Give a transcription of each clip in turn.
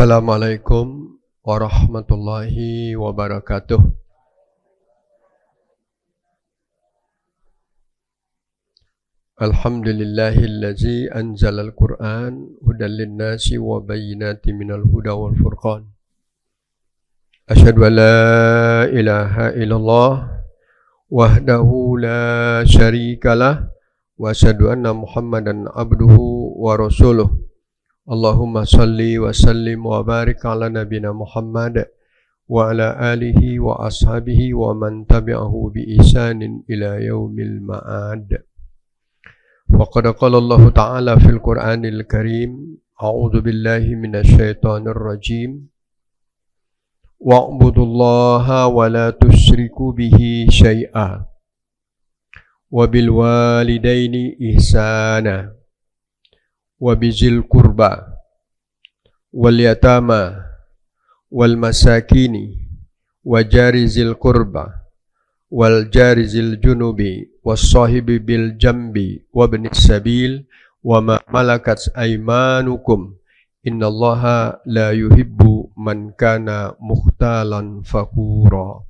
Assalamualaikum warahmatullahi wabarakatuh. Alhamdulillahillazi anzalal Qur'an hudan linnasi wa bayyinatin minal huda wal furqan. Asyhadu an la ilaha illallah wahdahu la syarikalah wa asyhadu anna Muhammadan abduhu wa rasuluh. Allahumma salli wa sallim wa barik ala nabina Muhammad wa ala alihi wa ashabihi wa man tabi'ahu bi ihsanin ila yaumil ma'ad. Wa qad qala Allah ta'ala fil Qur'anil Karim, a'udzu billahi minasy syaithanir rajim. Wa'budullaha wa la tusyriku bihi syai'a. Wa bil walidaini ihsana. Wa bizil qurba wal yatama wal masakini wa jarizil qurba wal jarizil junubi was sahibi bil jambi wa ibnis sabil wa ma malakat aymanukum innallaha la yuhibbu man kana mukhtalan fakhura.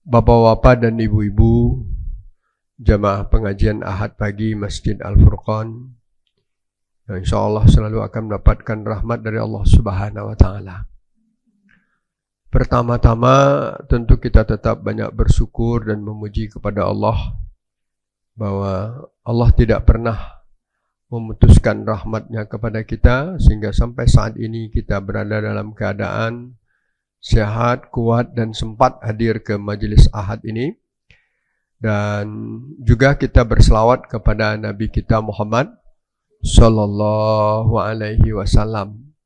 Bapak-bapak dan ibu-ibu jamaah pengajian Ahad pagi Masjid Al-Furqan yang insyaAllah selalu akan mendapatkan rahmat dari Allah Subhanahu wa Ta'ala. Pertama-tama tentu kita tetap banyak bersyukur dan memuji kepada Allah bahwa Allah tidak pernah memutuskan rahmatnya kepada kita sehingga sampai saat ini kita berada dalam keadaan sehat, kuat dan sempat hadir ke majelis Ahad ini. Dan juga kita berselawat kepada Nabi kita Muhammad Sallallahu Alaihi Wasallam,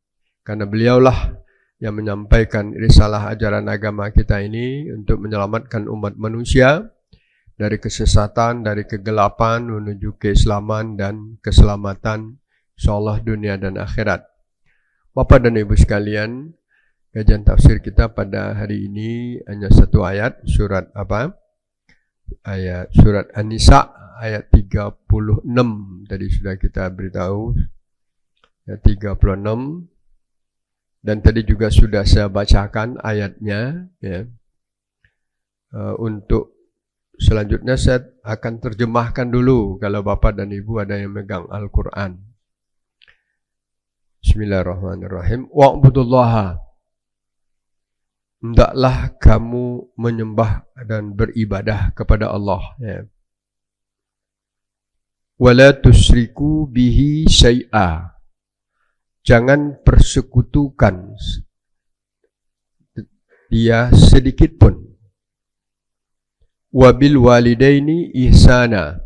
karena beliaulah yang menyampaikan risalah ajaran agama kita ini untuk menyelamatkan umat manusia dari kesesatan, dari kegelapan menuju keislaman dan keselamatan insyaallah dunia dan akhirat. Bapak dan Ibu sekalian, kajian tafsir kita pada hari ini hanya satu ayat, surat apa? Ayat surat An-Nisa ayat 36 tadi sudah kita beritahu, ayat 36, dan tadi juga sudah saya bacakan ayatnya ya. Untuk selanjutnya saya akan terjemahkan dulu kalau Bapak dan Ibu ada yang megang Al-Quran. Bismillahirrahmanirrahim. Wa'budullaha, hendaklah kamu menyembah dan beribadah kepada Allah ya. Wala tusyriku bihi syai'a, jangan persekutukan dia sedikit pun. Wabil walidaini ihsana,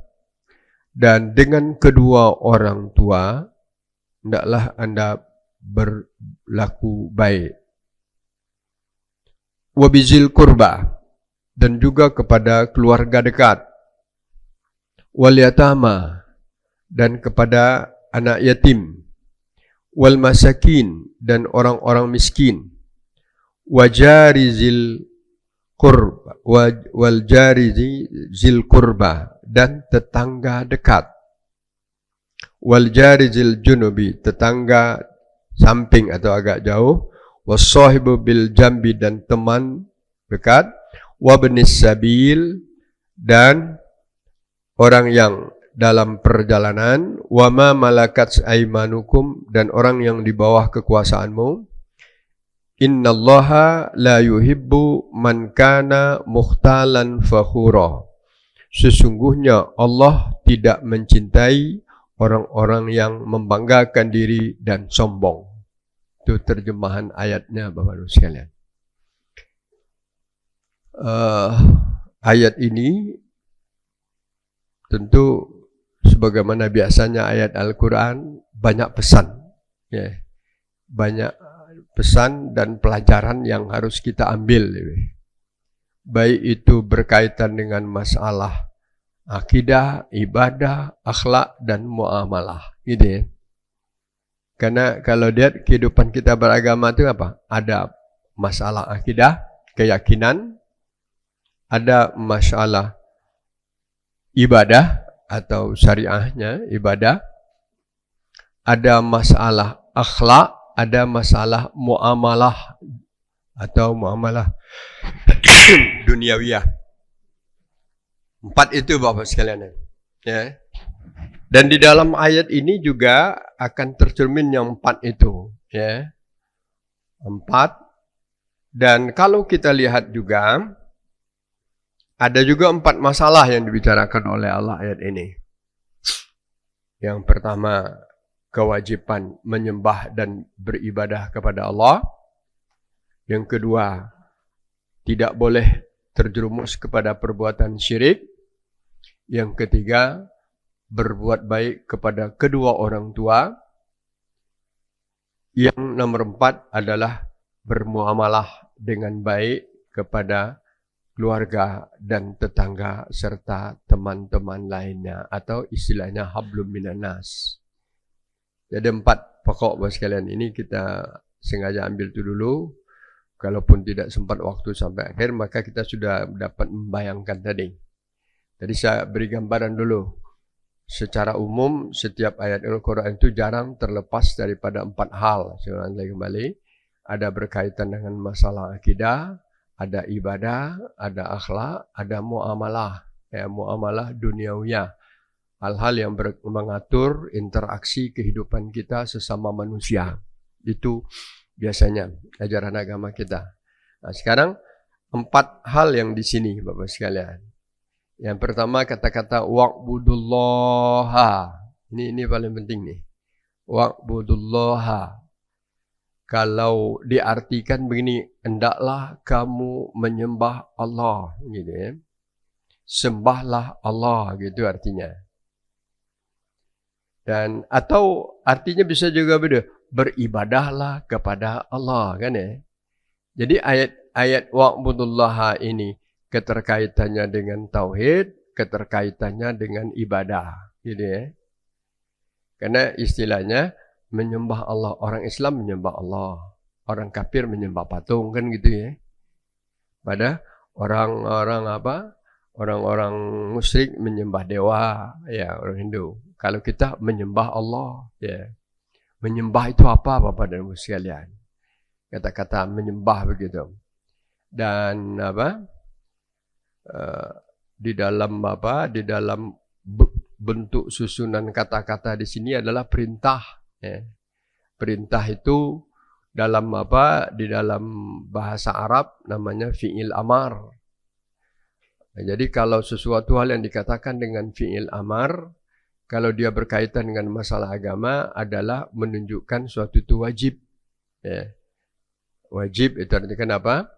dan dengan kedua orang tua hendaklah Anda berlaku baik. Wabizil qurba, dan juga kepada keluarga dekat. Wal yatama, dan kepada anak yatim. Wal masakin, dan orang-orang miskin. Wajarizil qurba, wal jarizil qurba, dan tetangga dekat. Wal jarizil junubi, tetangga samping atau agak jauh. Wassahibu bil jambi, dan teman dekat. Wabnis sabil, dan orang yang dalam perjalanan. Wama malakat aymanukum, dan orang yang di bawah kekuasaanmu. Innallaha la yuhibbu man kana mukhtalan fakhura, sesungguhnya Allah tidak mencintai orang-orang yang membanggakan diri dan sombong. Itu terjemahan ayatnya Bapak Ibu sekalian. Ayat ini tentu sebagaimana biasanya ayat Al-Quran banyak pesan ya. Banyak pesan dan pelajaran yang harus kita ambil ya. Baik itu berkaitan dengan masalah akidah, ibadah, akhlak dan muamalah gitu ya. Karena kalau lihat kehidupan kita beragama itu apa? Ada masalah akidah, keyakinan, ada masalah ibadah atau syariahnya ibadah, ada masalah akhlak ada masalah muamalah atau muamalah duniawiyah. 4 itu Bapak sekalian. Ya. Dan di dalam ayat ini juga akan tercermin yang 4 itu. Ya. 4. Dan kalau kita lihat juga, ada juga 4 masalah yang dibicarakan oleh Allah ayat ini. Yang pertama, kewajiban menyembah dan beribadah kepada Allah. Yang kedua, tidak boleh terjerumus kepada perbuatan syirik. Yang ketiga, berbuat baik kepada kedua orang tua. Yang nomor 4 adalah bermuamalah dengan baik kepada keluarga dan tetangga serta teman-teman lainnya, atau istilahnya hablum minan nas. Jadi 4 pokok Bapak sekalian ini kita sengaja ambil itu dulu. Kalaupun tidak sempat waktu sampai akhir, maka kita sudah dapat membayangkan tadi. Jadi saya beri gambaran dulu. Secara umum, setiap ayat Al-Quran itu jarang terlepas daripada 4 hal. Saya ulangi kembali. Ada berkaitan dengan masalah akidah, ada ibadah, ada akhlak, ada muamalah. Ya, muamalah duniawiyah. Hal-hal yang mengatur interaksi kehidupan kita sesama manusia. Itu biasanya ajaran agama kita. Nah, sekarang 4 hal yang di sini Bapak sekalian. Yang pertama kata-kata wa'budullaha. Ini paling penting nih. Wa'budullaha. Kalau diartikan begini, hendaklah kamu menyembah Allah, gitu ya. Sembahlah Allah, gitu artinya. Dan atau artinya bisa juga beda, beribadahlah kepada Allah, kan ya. Jadi ayat wa'budullaha ini keterkaitannya dengan tauhid, keterkaitannya dengan ibadah, gitu ya. Karena istilahnya menyembah Allah, orang Islam menyembah Allah, orang kafir menyembah patung, kan gitu ya. Pada orang-orang orang-orang musyrik menyembah dewa, ya orang Hindu. Kalau kita menyembah Allah, ya. Menyembah itu apa Bapak dan Ibu sekalian? Kata-kata menyembah begitu. Dan di dalam bentuk susunan kata-kata di sini adalah perintah. Ya. Perintah itu dalam di dalam bahasa Arab namanya fi'il amar. Nah, jadi kalau sesuatu hal yang dikatakan dengan fi'il amar, kalau dia berkaitan dengan masalah agama adalah menunjukkan suatu itu wajib. Ya. Wajib itu artinya apa?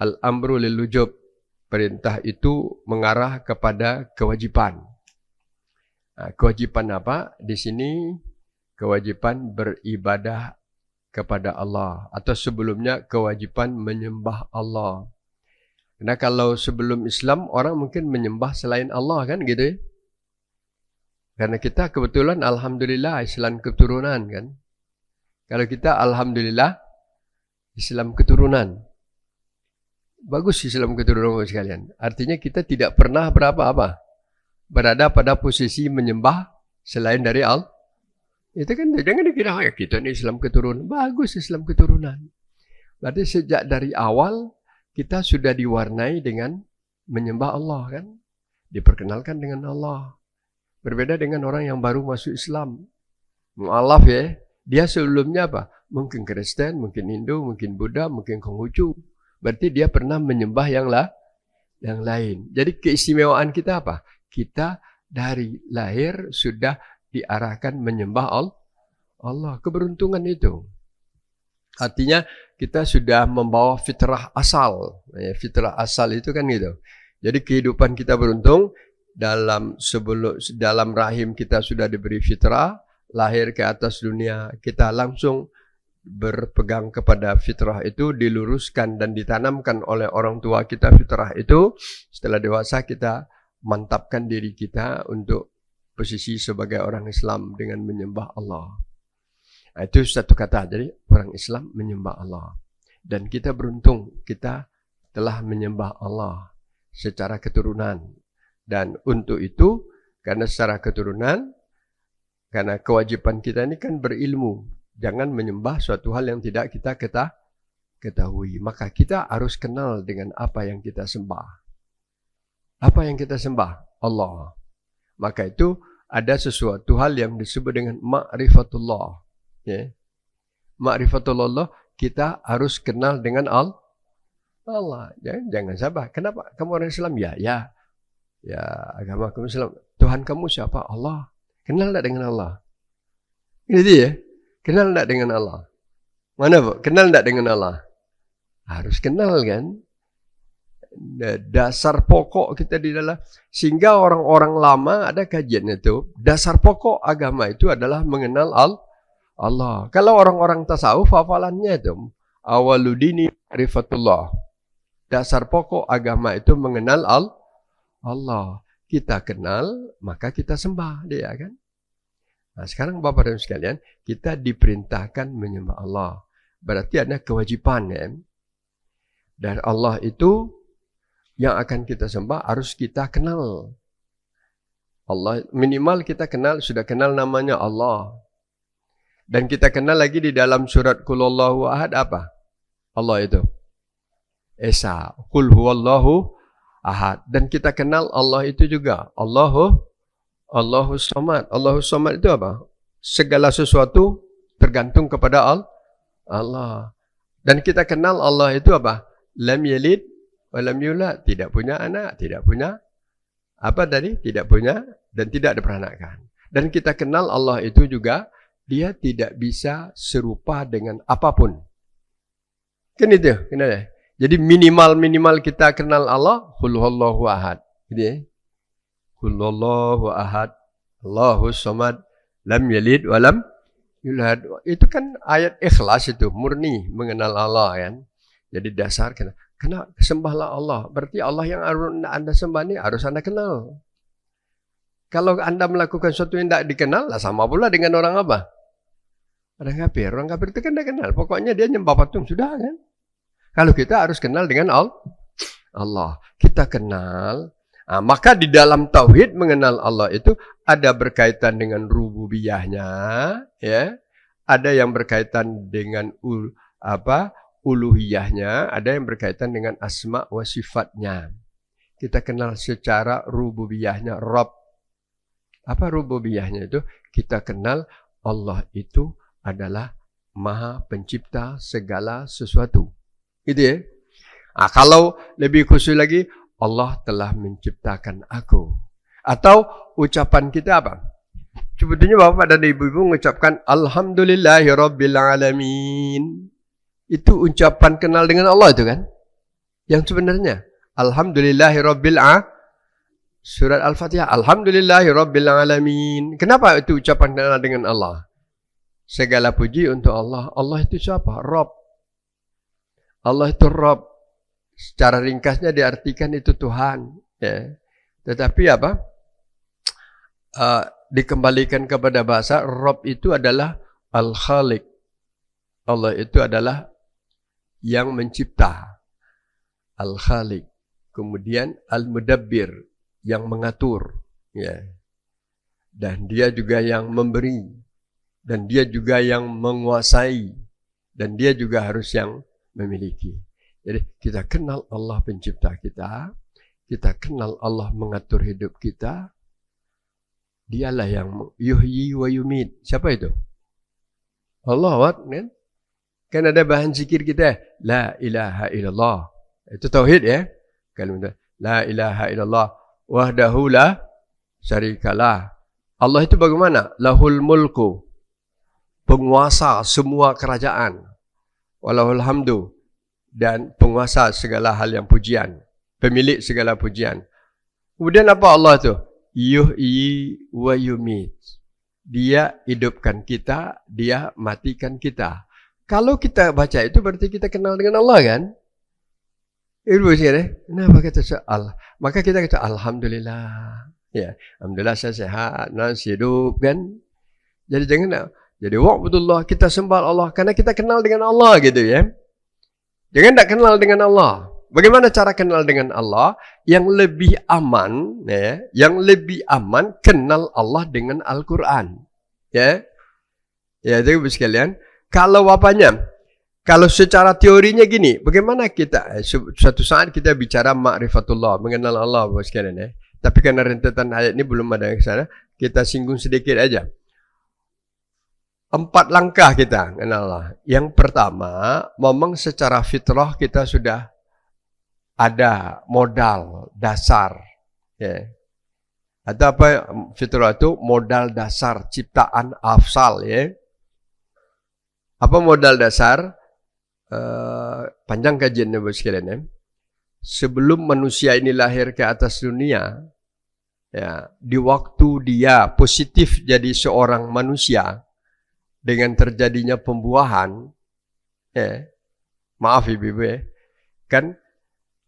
Al-amru lil-wujub. Perintah itu mengarah kepada kewajiban. Nah, kewajiban apa? Di sini kewajiban beribadah kepada Allah. Atau sebelumnya kewajiban menyembah Allah. Karena kalau sebelum Islam, orang mungkin menyembah selain Allah, kan gitu ya. Karena kita kebetulan Alhamdulillah Islam keturunan, kan. Kalau kita Alhamdulillah Islam keturunan. Bagus Islam keturunan sekalian. Artinya kita tidak pernah berada pada posisi menyembah selain dari Allah. Itu kan jangan dikira kita ini Islam keturunan. Bagus Islam keturunan. Berarti sejak dari awal kita sudah diwarnai dengan menyembah Allah, kan. Diperkenalkan dengan Allah. Berbeda dengan orang yang baru masuk Islam. Mu'alaf ya. Dia sebelumnya apa? Mungkin Kristen, mungkin Hindu, mungkin Buddha, mungkin Konghucu. Berarti dia pernah menyembah yang lain. Jadi keistimewaan kita apa? Kita dari lahir sudah diarahkan menyembah Allah. Keberuntungan itu. Artinya kita sudah membawa fitrah asal. Fitrah asal itu kan gitu. Jadi kehidupan kita beruntung. Dalam rahim kita sudah diberi fitrah, lahir ke atas dunia, kita langsung berpegang kepada fitrah itu, diluruskan dan ditanamkan oleh orang tua kita fitrah itu. Setelah dewasa kita mantapkan diri kita untuk posisi sebagai orang Islam dengan menyembah Allah. Nah, itu satu kata, jadi orang Islam menyembah Allah. Dan kita beruntung, kita telah menyembah Allah secara keturunan. Dan untuk itu, karena secara keturunan, karena kewajiban kita ini kan berilmu. Jangan menyembah suatu hal yang tidak kita ketahui. Maka kita harus kenal dengan apa yang kita sembah. Apa yang kita sembah? Allah. Maka itu ada sesuatu hal yang disebut dengan ma'rifatullah. Ya. Ma'rifatullah, kita harus kenal dengan Allah. Jangan sabar. Kenapa? Kamu orang Islam? Ya, agama kamu Islam. Tuhan kamu siapa? Allah. Kenal tak dengan Allah? Ini dia. Kenal tak dengan Allah? Mana bu? Kenal tak dengan Allah? Harus kenal kan? Dasar pokok kita di dalam. Sehingga orang-orang lama ada kajian itu. Dasar pokok agama itu adalah mengenal Allah. Kalau orang-orang tasawuf hafalannya itu. Awaludini rifatullah. Dasar pokok agama itu mengenal Allah. Kita kenal, maka kita sembah dia kan. Nah, sekarang Bapak dan sekalian, kita diperintahkan menyembah Allah. Berarti ada kewajiban ya. Dan Allah itu yang akan kita sembah harus kita kenal. Allah minimal kita kenal, sudah kenal namanya Allah. Dan kita kenal lagi di dalam surat Qul Huwallahu Ahad apa? Allah itu Esa. Qul Huwallahu Ahad. Dan kita kenal Allah itu juga Allahus Samad. Allahus Samad itu apa? Segala sesuatu tergantung kepada Allah. Dan kita kenal Allah itu apa? Lam yalid wa lam yulad. Tidak punya anak, tidak punya apa tadi? Tidak punya dan tidak diperanakan. Dan kita kenal Allah itu juga dia tidak bisa serupa dengan apapun. Kan itu, kenal ya? Jadi minimal kita kenal Allah, Qul Huwallahu Ahad. Gitu ya. Qul Huwallahu Ahad, Allahus Samad, lam yalid wa lam yulad. Itu kan ayat ikhlas itu, murni mengenal Allah kan. Jadi dasar kena sembahlah Allah. Berarti Allah yang Anda sembah ini harus Anda kenal. Kalau Anda melakukan sesuatu yang tidak dikenal, lah sama pula dengan orang apa? Orang kafir. Orang kafir itu kan tidak kenal. Pokoknya dia nyembah patung, sudah kan? Kalau kita harus kenal dengan Allah. Kita kenal. Nah, maka di dalam tauhid mengenal Allah itu ada berkaitan dengan rububiyahnya, ya. Ada yang berkaitan dengan uluhiyahnya, ada yang berkaitan dengan asma wa sifatnya. Kita kenal secara rububiyahnya, Rabb. Apa rububiyahnya itu? Kita kenal Allah itu adalah Maha Pencipta segala sesuatu. Gitu ya. Nah, kalau lebih khusus lagi, Allah telah menciptakan aku. Atau ucapan kita apa? Sebetulnya Bapak dan Ibu-ibu mengucapkan Alhamdulillahirrabbilalamin. Itu ucapan kenal dengan Allah itu kan? Yang sebenarnya Alhamdulillahirrabbilalamin. Surat Al-Fatihah Alhamdulillahirrabbilalamin. Kenapa itu ucapan kenal dengan Allah? Segala puji untuk Allah. Allah itu siapa? Rabb. Allah itu Rabb. Secara ringkasnya diartikan itu Tuhan. Ya. Tetapi apa? Dikembalikan kepada bahasa Rabb itu adalah Al-Khaliq. Allah itu adalah yang mencipta. Al-Khaliq. Kemudian Al-Mudabbir, yang mengatur. Ya. Dan dia juga yang memberi. Dan dia juga yang menguasai. Dan dia juga harus yang memiliki. Jadi kita kenal Allah pencipta kita. Kita kenal Allah mengatur hidup kita. Dialah yang yuhyi wa yumit. Siapa itu? Allah, kan? Kan ada bahan zikir kita. La ilaha illallah. Itu tauhid ya. Kalau la ilaha illallah wahdahu la syarikalah. Allah itu bagaimana? Lahul mulku. Penguasa semua kerajaan. Walahul hamdu. Dan penguasa segala hal yang pujian. Pemilik segala pujian. Kemudian apa Allah itu? Yuhyi wa yumit. Dia hidupkan kita, dia matikan kita. Kalau kita baca itu berarti kita kenal dengan Allah kan? Itu sih, kenapa kita Allah? Maka kita kata Alhamdulillah. Ya, Alhamdulillah saya sehat, masih hidup kan? Jadi jangan, jadi wa'budullah, kita sembah Allah karena kita kenal dengan Allah gitu ya. Jangan tak kenal dengan Allah. Bagaimana cara kenal dengan Allah? Yang lebih aman, ya, yang lebih aman kenal Allah dengan Al-Quran. Ya, ya, jadi sekalian, Kalau apanya? Kalau secara teorinya gini, bagaimana kita suatu saat kita bicara ma'rifatullah, mengenal Allah Bapak sekalian ya. Tapi karena rentetan ayat ini belum ada yang sana, kita singgung sedikit aja. 4 langkah kita mengenal Allah. Yang pertama, memang secara fitrah kita sudah ada modal dasar. Ya. Atau apa fitrah itu? Modal dasar ciptaan afsal ya. Apa modal dasar? Panjang kajiannya Bapak sekalian ya. Sebelum manusia ini lahir ke atas dunia, ya, di waktu dia positif jadi seorang manusia dengan terjadinya pembuahan, ya, maaf ibu ya, kan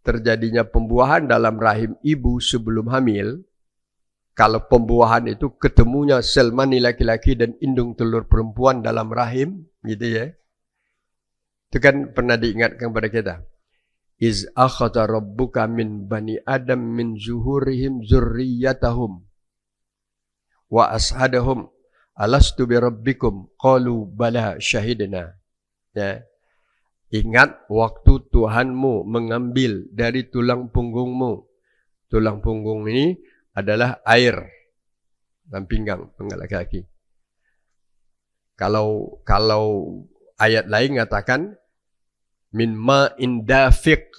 terjadinya pembuahan dalam rahim ibu sebelum hamil. Kalau pembuahan itu ketemunya sel mani laki-laki dan indung telur perempuan dalam rahim, gitu ya. Itu kan pernah diingatkan kepada kita. Iz akhadha rabbuka min bani adam min zuhurihim zurriyatahum wa ashadahum alastu bi rabbikum qalu bala syahidna. Ya. Ingat waktu Tuhanmu mengambil dari tulang punggungmu. Tulang punggung ini adalah air dan pinggang laki-laki. Kalau ayat lain mengatakan min ma'in dafiq,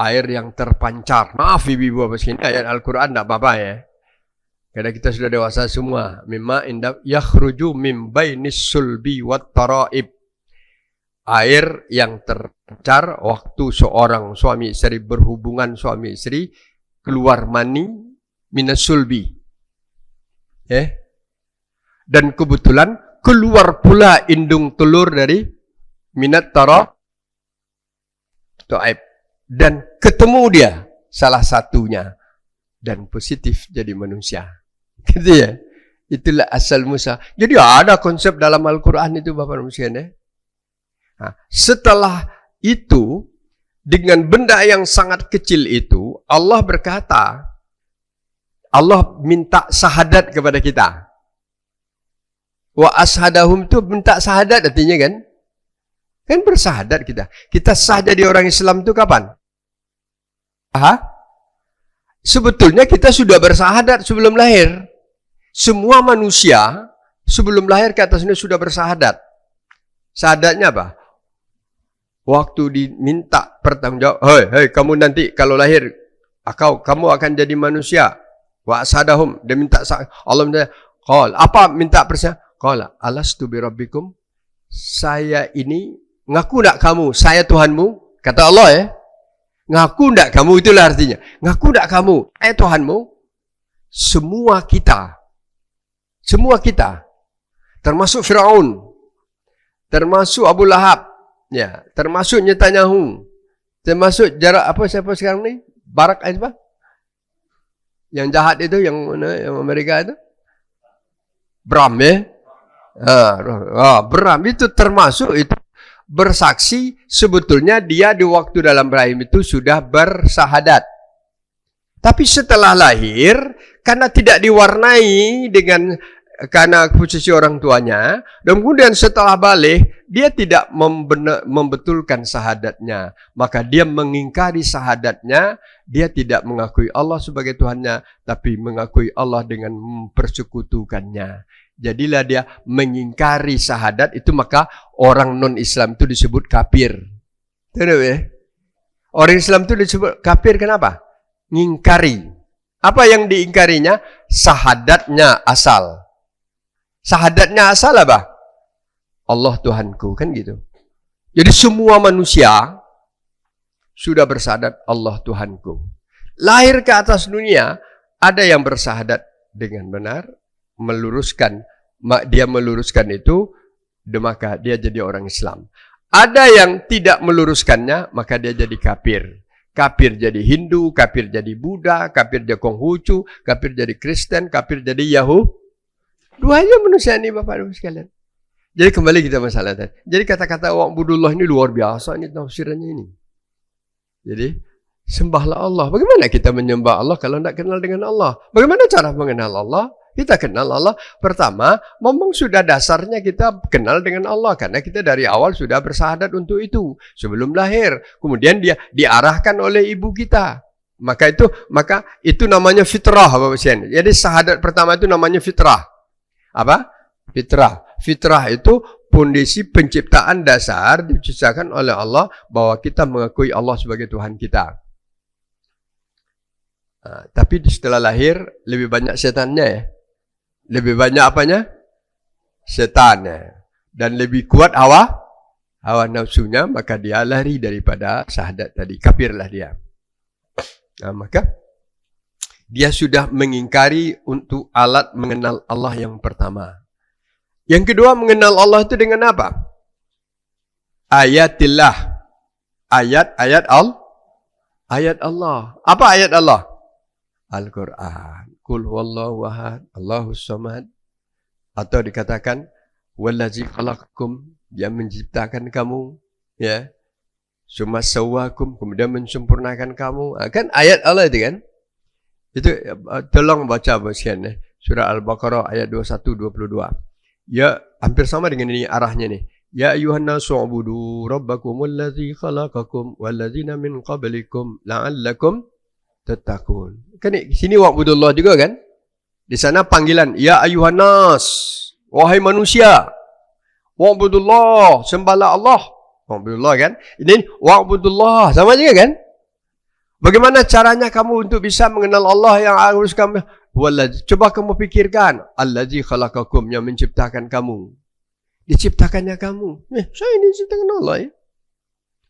air yang terpancar. Maaf ibu-ibu Bapak sekalian, ayat Al-Quran tidak apa-apa ya. Karena kita sudah dewasa semua. Min ma'in dafiq yakhruju min bainis sulbi wat taraib. Air yang terpancar waktu seorang suami istri berhubungan suami istri, keluar mani minas sulbi. Dan kebetulan keluar pula indung telur dari minat taraib. Dan ketemu dia salah satunya dan positif jadi manusia. Gitu ya. Itulah asal Musa. Jadi ada konsep dalam Al-Quran itu Bapak Musa ya. Nah, setelah itu dengan benda yang sangat kecil itu Allah berkata, Allah minta syahadat kepada kita. Wa ashadahum itu minta syahadat artinya kan? Kan bersahadat kita. Kita sah jadi orang Islam itu kapan? Sebetulnya kita sudah bersahadat sebelum lahir. Semua manusia sebelum lahir ke atas ini sudah bersahadat. Sahadatnya apa? Waktu diminta pertanggungjawab, hei kamu nanti kalau lahir, kamu akan jadi manusia. Wa ashadahum, dia minta Allah minta, qala, apa minta persia? Qala, alastu bi rabbikum? Saya ini ngaku tak kamu, saya Tuhanmu? Kata Allah ya. Ngaku tak kamu, itulah artinya. Ngaku tak kamu, saya Tuhanmu? Semua kita, termasuk Firaun, termasuk Abu Lahab, ya, termasuk Netanyahu, termasuk jarak apa siapa sekarang ni? Barak apa? Yang jahat itu, yang mana? Yang Amerika itu? Bram ya. Bram itu termasuk itu. Bersaksi sebetulnya dia di waktu dalam rahim itu sudah bersahadat. Tapi setelah lahir, karena tidak diwarnai dengan karena posisi orang tuanya, dan kemudian setelah balik, dia tidak membetulkan sahadatnya. Maka dia mengingkari sahadatnya, dia tidak mengakui Allah sebagai Tuhannya, tapi mengakui Allah dengan mempersekutukannya. Jadilah dia mengingkari sahadat itu, maka orang non-Islam itu disebut kafir. Tahu ya? Orang Islam itu disebut kafir kenapa? Ngingkari. Apa yang diingkarinya? Sahadatnya asal. Sahadatnya asal apa? Allah Tuhanku, kan gitu. Jadi semua manusia sudah bersahadat Allah Tuhanku. Lahir ke atas dunia, ada yang bersahadat dengan benar, dia meluruskan itu, maka dia jadi orang Islam. Ada yang tidak meluruskannya, maka dia jadi kafir. Kafir jadi Hindu, kafir jadi Buddha, kafir jadi Konghucu, kafir jadi Kristen, kafir jadi Yahudi. Duanya manusia ini Bapak Ibu sekalian. Jadi kembali kita masalah tadi. Jadi kata-kata wa'budullah ini luar biasa ini tafsirannya ini. Jadi sembahlah Allah. Bagaimana kita menyembah Allah kalau tidak kenal dengan Allah? Bagaimana cara mengenal Allah? Kita kenal Allah. Pertama, memang sudah dasarnya kita kenal dengan Allah. Karena kita dari awal sudah bersahadat untuk itu. Sebelum lahir. Kemudian dia diarahkan oleh ibu kita. Maka itu namanya fitrah, Bapak Sekalian. Jadi sahadat pertama itu namanya fitrah. Apa? Fitrah. Fitrah itu fondasi penciptaan dasar diciptakan oleh Allah bahwa kita mengakui Allah sebagai Tuhan kita. Tapi setelah lahir lebih banyak setannya ya. Lebih banyak apanya? Setannya. Dan lebih kuat hawa nafsunya, maka dia lari daripada syahadat tadi. Kafirlah dia. Maka dia sudah mengingkari untuk alat mengenal Allah yang pertama. Yang kedua, mengenal Allah itu dengan apa? Ayatillah. Ayat Allah. Apa ayat Allah? Al-Quran. Qul huwallahu ahad, Allahus samad. Atau dikatakan wallazi khalaqakum, dia menciptakan kamu, ya. Summa sawwakum, kemudian menyempurnakan kamu. Kan ayat Allah itu kan? Itu tolong baca bosian surah Al-Baqarah ayat 21-22. Ya, hampir sama dengan ini arahnya nih. Ya ayuhan nasu ubudu rabbakumul ladzi khalaqakum walladzina min qablikum la'allakum tattaqun. Kan sini wa'budullah juga kan? Di sana panggilan ya ayuhan nas, wahai manusia. Wa'budullah, sembahlah Allah. Wa'budullah kan? Ini wa'budullah sama juga kan? Bagaimana caranya kamu untuk bisa mengenal Allah yang harus kamu coba kamu pikirkan, allazi khalaqakum, yang menciptakan kamu. Diciptakannya kamu. Saya ini diciptakan Allah ya.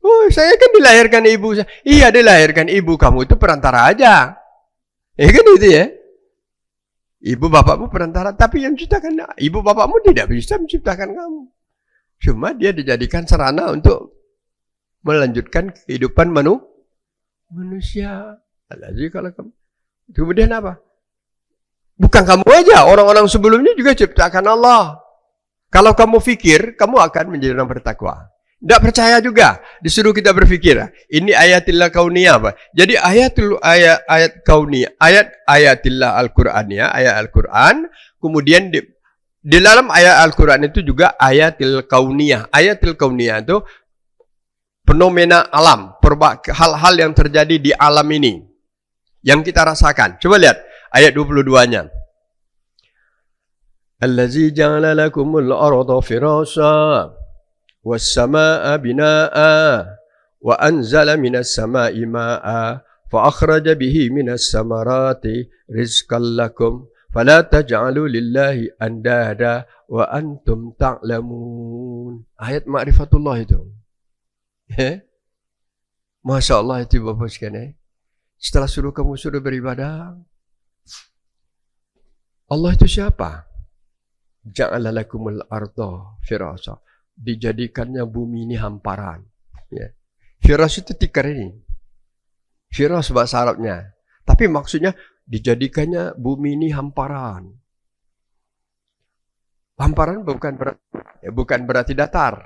Oh, saya kan dilahirkan ibu saya. Iya, dilahirkan ibu kamu itu perantara aja. Kan itu ya. Ibu bapakmu perantara, tapi yang menciptakan ibu bapakmu tidak bisa menciptakan kamu. Cuma dia dijadikan sarana untuk melanjutkan kehidupan manusia. Allazi khalaqakum. Kemudian apa? Bukan kamu aja, orang-orang sebelumnya juga ciptakan Allah. Kalau kamu fikir, kamu akan menjadi orang bertakwa. Tidak percaya juga, disuruh kita berfikir. Ini ayatillah kauniyah apa? Jadi ayat kauniyah, ayatillah Al-Qur'aniyah, ayat Al-Quran. Kemudian di dalam ayat Al-Quran itu juga ayatil kauniyah. Ayatil kauniyah itu fenomena alam, hal-hal yang terjadi di alam ini yang kita rasakan. Coba lihat ayat 22-nya. Allazi ja'ala lakumul arda firasha was-samaa'a binaa'a wa anzala minas samaa'i maa'a fa akhraja bihi minas samarati rizqan lakum fala taj'alu lillahi andada wa antum ta'lamun. Ayat ma'rifatullah itu. Masya Allah itu Bapak sekalian. Setelah kamu suruh beribadah, Allah itu siapa? Ja'ala lakumul arda firasha. Dijadikannya bumi ini hamparan. Ya. Firas itu tikar ini. Firas bahasa Arabnya. Tapi maksudnya dijadikannya bumi ini hamparan. Hamparan bukan berarti datar.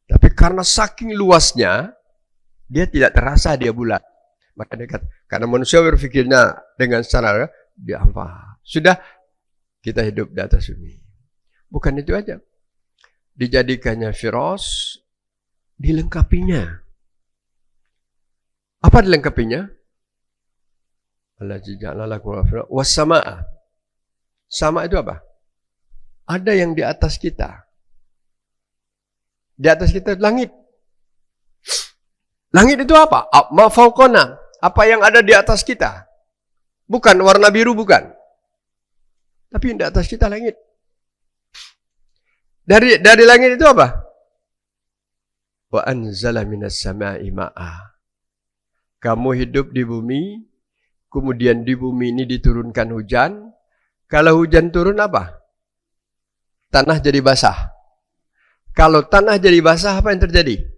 Tapi karena saking luasnya, dia tidak terasa dia bulat. Maka dia kata, karena manusia berpikirnya dengan secara dia hampar. Sudah kita hidup di atas bumi. Bukan itu aja. Dijadikannya firas, dilengkapinya. Apa dilengkapinya? Allazi ja'ala lakum al-firas was-samaa'a. Sama itu apa? Ada yang di atas kita. Di atas kita langit. Langit itu apa? Ma fauqana. Apa yang ada di atas kita? Bukan warna biru, bukan. Tapi yang di atas kita langit. Dari langit itu apa? Wa anzala minas samaa'i ma'a. Kamu hidup di bumi, kemudian di bumi ini diturunkan hujan. Kalau hujan turun apa? Tanah jadi basah. Kalau tanah jadi basah, apa yang terjadi?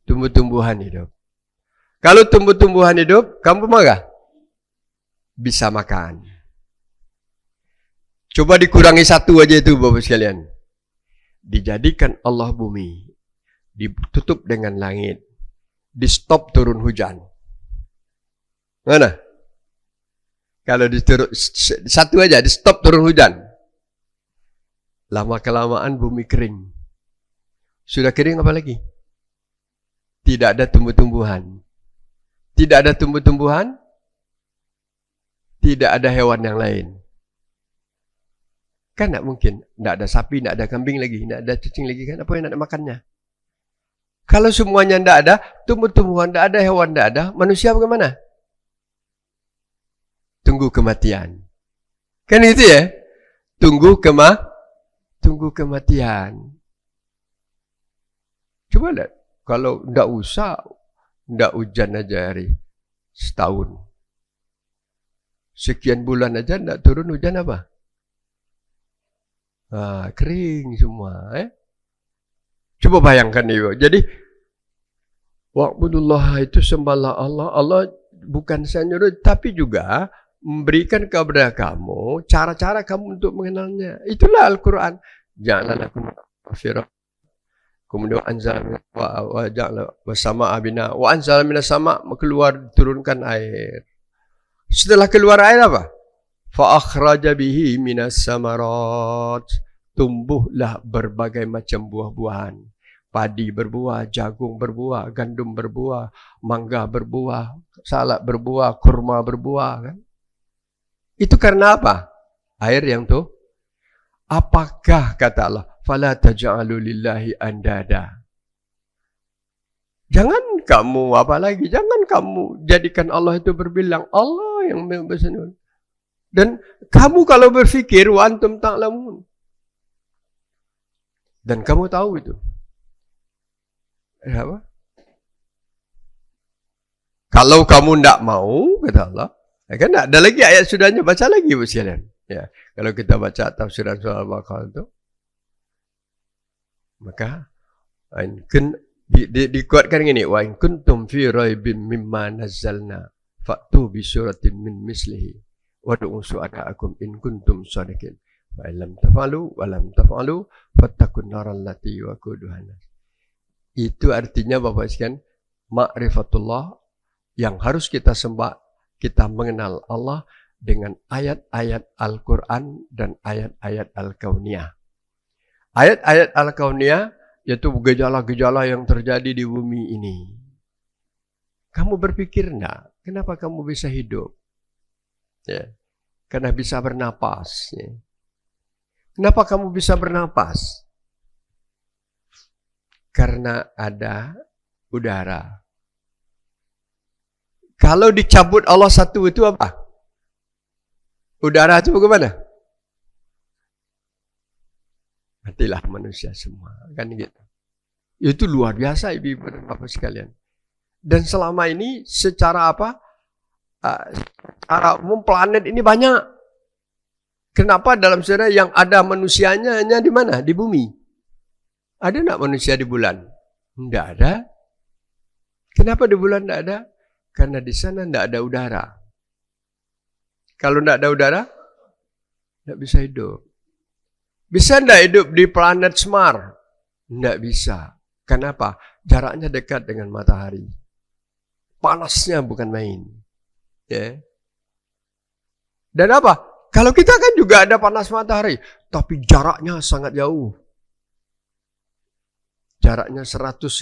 Tumbuh-tumbuhan hidup. Kalau tumbuh-tumbuhan hidup, kamu mau gak? Bisa makan. Coba dikurangi satu aja itu Bapak sekalian. Dijadikan Allah bumi, ditutup dengan langit, di stop turun hujan. Mana? Kalau satu aja, di stop turun hujan. Lama-kelamaan bumi kering. Sudah kering apa lagi? Tidak ada tumbuh-tumbuhan. Tidak ada tumbuh-tumbuhan, tidak ada hewan yang lain. Kan tak mungkin. Tak ada sapi, tak ada kambing lagi, tak ada cacing lagi kan. Apa yang nak makannya? Kalau semuanya tak ada, tumbuh-tumbuhan tak ada, hewan tak ada, manusia bagaimana? Tunggu kematian. Kan itu ya? Tunggu kematian. Coba lihat. Kalau tak usah, tak hujan aja hari setahun. Sekian bulan aja tak turun hujan apa? Kering semua. Coba bayangkan itu. Jadi, wa'budullah itu sembahlah Allah. Allah bukan saja nyuruh, tapi juga memberikan kepada kamu cara-cara kamu untuk mengenalnya. Itulah Al-Quran. Janganlah aku firaq. Kemudian anzal wa ja'ala wasama abina wa anzal minas sama, keluar turunkan air. Setelah keluar air apa? Fa akhraja bihi minas samarat, tumbuhlah berbagai macam buah-buahan. Padi berbuah, jagung berbuah, gandum berbuah, mangga berbuah, salak berbuah, kurma berbuah kan? Itu karena apa? Air yang tu. Apakah kata Allah? Fala taj'alu lillahi andada. Jangan kamu apa lagi? Jangan kamu jadikan Allah itu berbilang. Allah yang bersenun. Dan kamu kalau berfikir wa antum ta'lamun. Dan kamu tahu itu. Apa? Kalau kamu tidak mau, kata Allah, kan ada lagi ayat sudahnya, baca lagi Bu sekalian. Ya, kalau kita baca tafsiran surah Al-Baqarah itu, maka dikuatkan ini, wa in kuntum fi raibin mimma nazzalna fa'tu bi suratin min mislihi wad'u su'ada'akum in kuntum shadiqin fa illam taf'alu wa lam taf'alu fattaqun naral lati waquduha nas. Itu artinya Bapak sekalian, ma'rifatullah yang harus kita sembah, kita mengenal Allah dengan ayat-ayat Al-Quran dan ayat-ayat Al-Kauniyah. Ayat-ayat Al-Kauniyah yaitu gejala-gejala yang terjadi di bumi ini. Kamu berpikir enggak? Kenapa kamu bisa hidup? Ya. Karena bisa bernapas. Ya. Kenapa kamu bisa bernapas? Karena ada udara. Kalau dicabut Allah satu itu apa? Udara itu bagaimana? Matilah manusia semua, kan gitu. Itu luar biasa ibu dan bapak sekalian. Dan selama ini secara apa? Secara umum planet ini banyak. Kenapa dalam sejarah yang ada manusianya hanya di mana? Di bumi. Ada enggak manusia di bulan? Tidak ada. Kenapa di bulan tidak ada? Karena di sana tidak ada udara. Kalau tidak ada udara, tidak bisa hidup. Bisa tidak hidup di planet Semar? Tidak bisa. Kenapa? Jaraknya dekat dengan matahari. Panasnya bukan main. Ya. Dan apa? Kalau kita kan juga ada panas matahari, tapi jaraknya sangat jauh. Jaraknya 150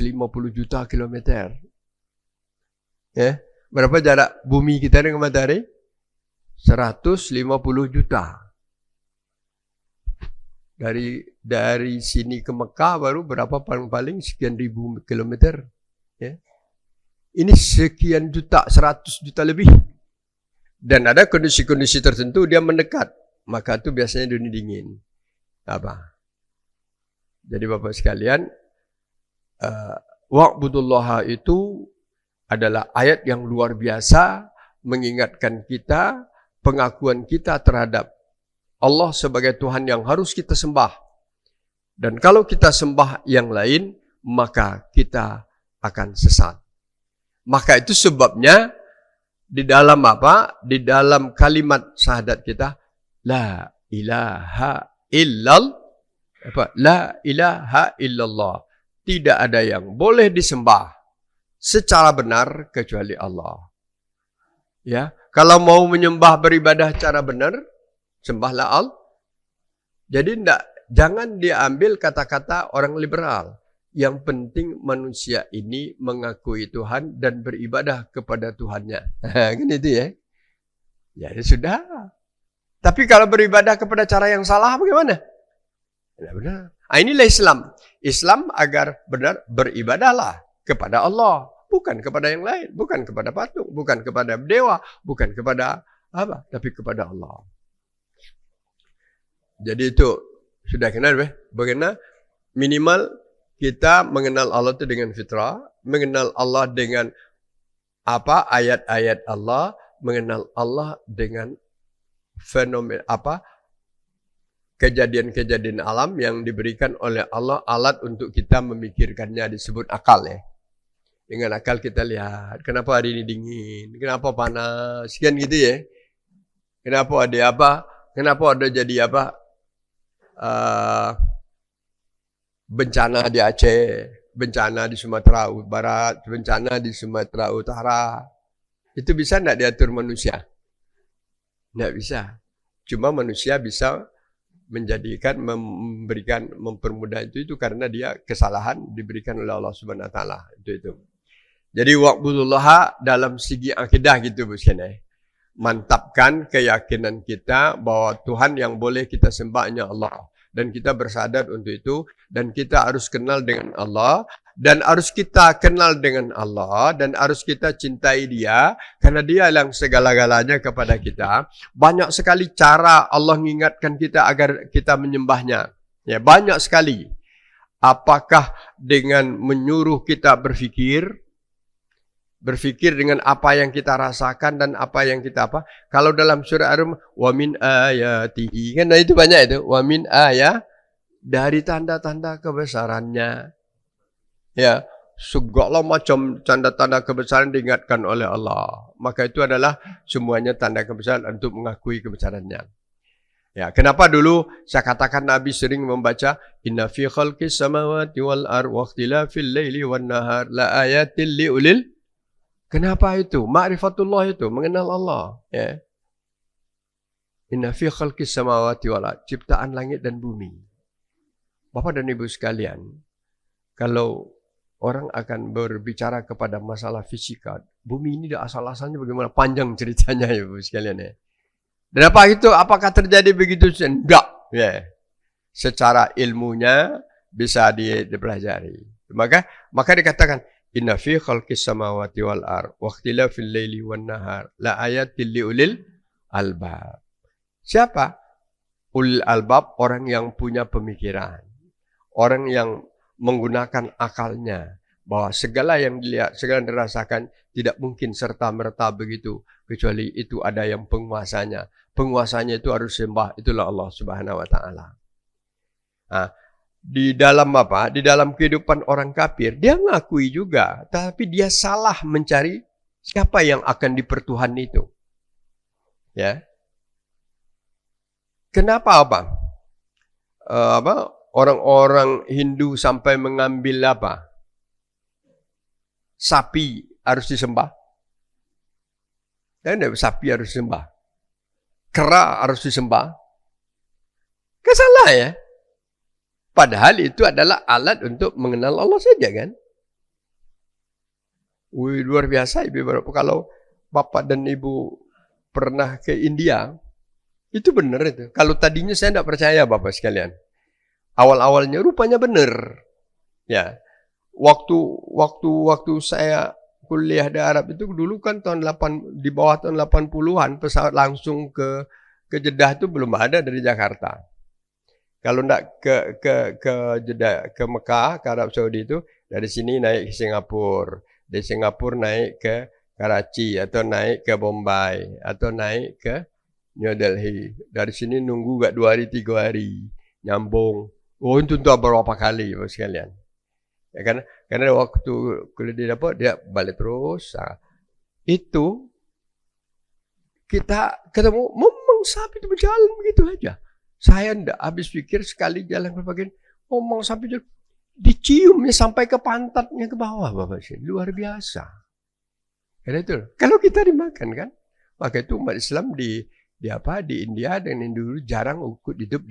juta kilometer. Ya. Berapa jarak bumi kita dengan matahari? 150 juta. Dari sini ke Mekah baru berapa paling sekian ribu kilometer. Ya. Ini sekian juta, 100 juta lebih. Dan ada kondisi-kondisi tertentu dia mendekat. Maka itu biasanya dunia dingin. Apa? Jadi Bapak sekalian, wa'budullaha itu adalah ayat yang luar biasa mengingatkan kita, pengakuan kita terhadap Allah sebagai Tuhan yang harus kita sembah. Dan kalau kita sembah yang lain, maka kita akan sesat. Maka itu sebabnya di dalam apa? Di dalam kalimat syahadat kita, la ilaha illallah. Tidak ada yang boleh disembah secara benar kecuali Allah. Ya, kalau mau menyembah beribadah cara benar, sembahlah Allah. Jadi jangan diambil kata-kata orang liberal. Yang penting manusia ini mengakui Tuhan dan beribadah kepada Tuhannya. Kan itu ya. Ya sudah. Tapi kalau beribadah kepada cara yang salah bagaimana? Tidak benar. Inilah Islam. Islam agar benar beribadahlah kepada Allah. Bukan kepada yang lain. Bukan kepada patung. Bukan kepada dewa. Bukan kepada apa. Tapi kepada Allah. Jadi itu sudah kenal bagaimana minimal kita mengenal Allah itu dengan fitrah, mengenal Allah dengan apa ayat-ayat Allah, mengenal Allah dengan fenomena apa kejadian-kejadian alam yang diberikan oleh Allah, alat untuk kita memikirkannya disebut akal ya. Dengan akal kita lihat kenapa hari ini dingin, kenapa panas, sekian gitu ya. Kenapa ada apa? Kenapa ada jadi apa? Bencana di Aceh, bencana di Sumatera Barat, bencana di Sumatera Utara. Itu bisa tidak diatur manusia? Tidak bisa. Cuma manusia bisa menjadikan, memberikan, mempermudah itu karena dia kesalahan diberikan oleh Allah Subhanahu Wa Taala. Itu. Jadi wa'budullah dalam segi akidah gitu bosnya. Mantapkan keyakinan kita bahwa Tuhan yang boleh kita sembahnya Allah. Dan kita bersadar untuk itu. Dan kita harus kenal dengan Allah. Dan harus kita kenal dengan Allah. Dan harus kita cintai dia. Karena dia yang segala-galanya kepada kita. Banyak sekali cara Allah mengingatkan kita agar kita menyembahnya. Ya, banyak sekali. Apakah dengan menyuruh kita berfikir dengan apa yang kita rasakan dan apa yang kita apa. Kalau dalam surah Ar-Rum, wa min ayatihi, kan itu banyak itu. Wa min ayat, dari tanda-tanda kebesarannya. Ya, segala macam tanda-tanda kebesaran diingatkan oleh Allah. Maka itu adalah semuanya tanda kebesaran untuk mengakui kebesarannya. Ya, kenapa dulu saya katakan Nabi sering membaca inna fi khalqis samawati wal ardh wa ikhtilafil laili wan nahar la ayatil liulil. Kenapa itu? Ma'rifatullah itu, mengenal Allah. Ya. Inna fi khalqis samawati wal ardh, ciptaan langit dan bumi. Bapak dan Ibu sekalian, kalau orang akan berbicara kepada masalah fisika, bumi ini asal-asalnya bagaimana? Panjang ceritanya ya Ibu sekalian ya. Dan apa itu? Apakah terjadi begitu? Enggak. Ya. Secara ilmunya bisa dipelajari. Maka dikatakan inna fi khalqis samawati wal ardh wa ikhtilafil laili wan nahar la ayatil liulil albab. Siapa? Ulil albab, orang yang punya pemikiran. Orang yang menggunakan akalnya. Bahwa segala yang dilihat, segala yang dirasakan tidak mungkin serta-merta begitu. Kecuali itu ada yang penguasanya. Penguasanya itu harus sembah. Itulah Allah Subhanahu Wa Taala. Nah, di dalam apa? Di dalam kehidupan orang kafir, dia ngakui juga, tapi dia salah mencari siapa yang akan dipertuhan itu. Ya. Kenapa apa? Orang-orang Hindu sampai mengambil apa? Sapi harus disembah. Dan sapi harus disembah. Kera harus disembah. Kesalah ya. Padahal itu adalah alat untuk mengenal Allah saja kan. Wih, luar biasa Ibu. Kalau Bapak dan Ibu pernah ke India, itu benar itu. Kalau tadinya saya tidak percaya Bapak sekalian. Awal-awalnya rupanya benar. Ya. Waktu saya kuliah di Arab itu dulu kan di bawah tahun 80-an pesawat langsung ke Jeddah itu belum ada dari Jakarta. Kalau nak ke Jeddah, ke Mekah, ke Arab Saudi itu dari sini naik ke Singapura, dari Singapura naik ke Karachi atau naik ke Bombay atau naik ke New Delhi. Dari sini nunggu gak 2 hari 3 hari nyambung. Oh itu berapa kali Bapak sekalian. Ya, karena waktu kuliah dia dapat dia balik terus. Nah, itu kita ketemu memang sapi itu berjalan begitu aja. Saya ndak habis pikir sekali jalan ke bagian ngomong sapi itu diciumnya sampai ke pantatnya ke bawah Bapak sih. Luar biasa. Karena itu kalau kita dimakan kan. Maka itu umat Islam di India dan Hindu jarang ikut hidup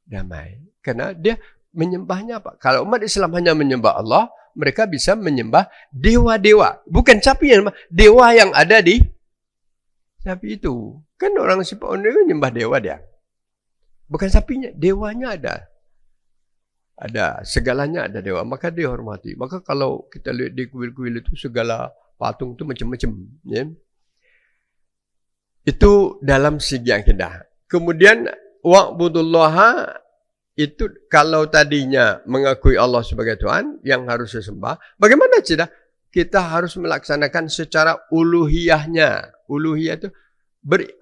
damai. Karena dia menyembahnya apa? Kalau umat Islam hanya menyembah Allah, mereka bisa menyembah dewa-dewa. Bukan sapi yang dewa yang ada di sapi itu. Kan orang Sipon itu menyembah dewa dia. Bukan sapinya, dewanya ada. Ada, segalanya ada dewa. Maka dia hormati. Maka kalau kita lihat di kuil-kuil itu, segala patung itu macam-macam. Ya. Itu dalam segi akidah. Kemudian wa'budullaha itu kalau tadinya mengakui Allah sebagai Tuhan yang harus disembah, bagaimana tidak? Kita harus melaksanakan secara uluhiyahnya. Uluhiyah itu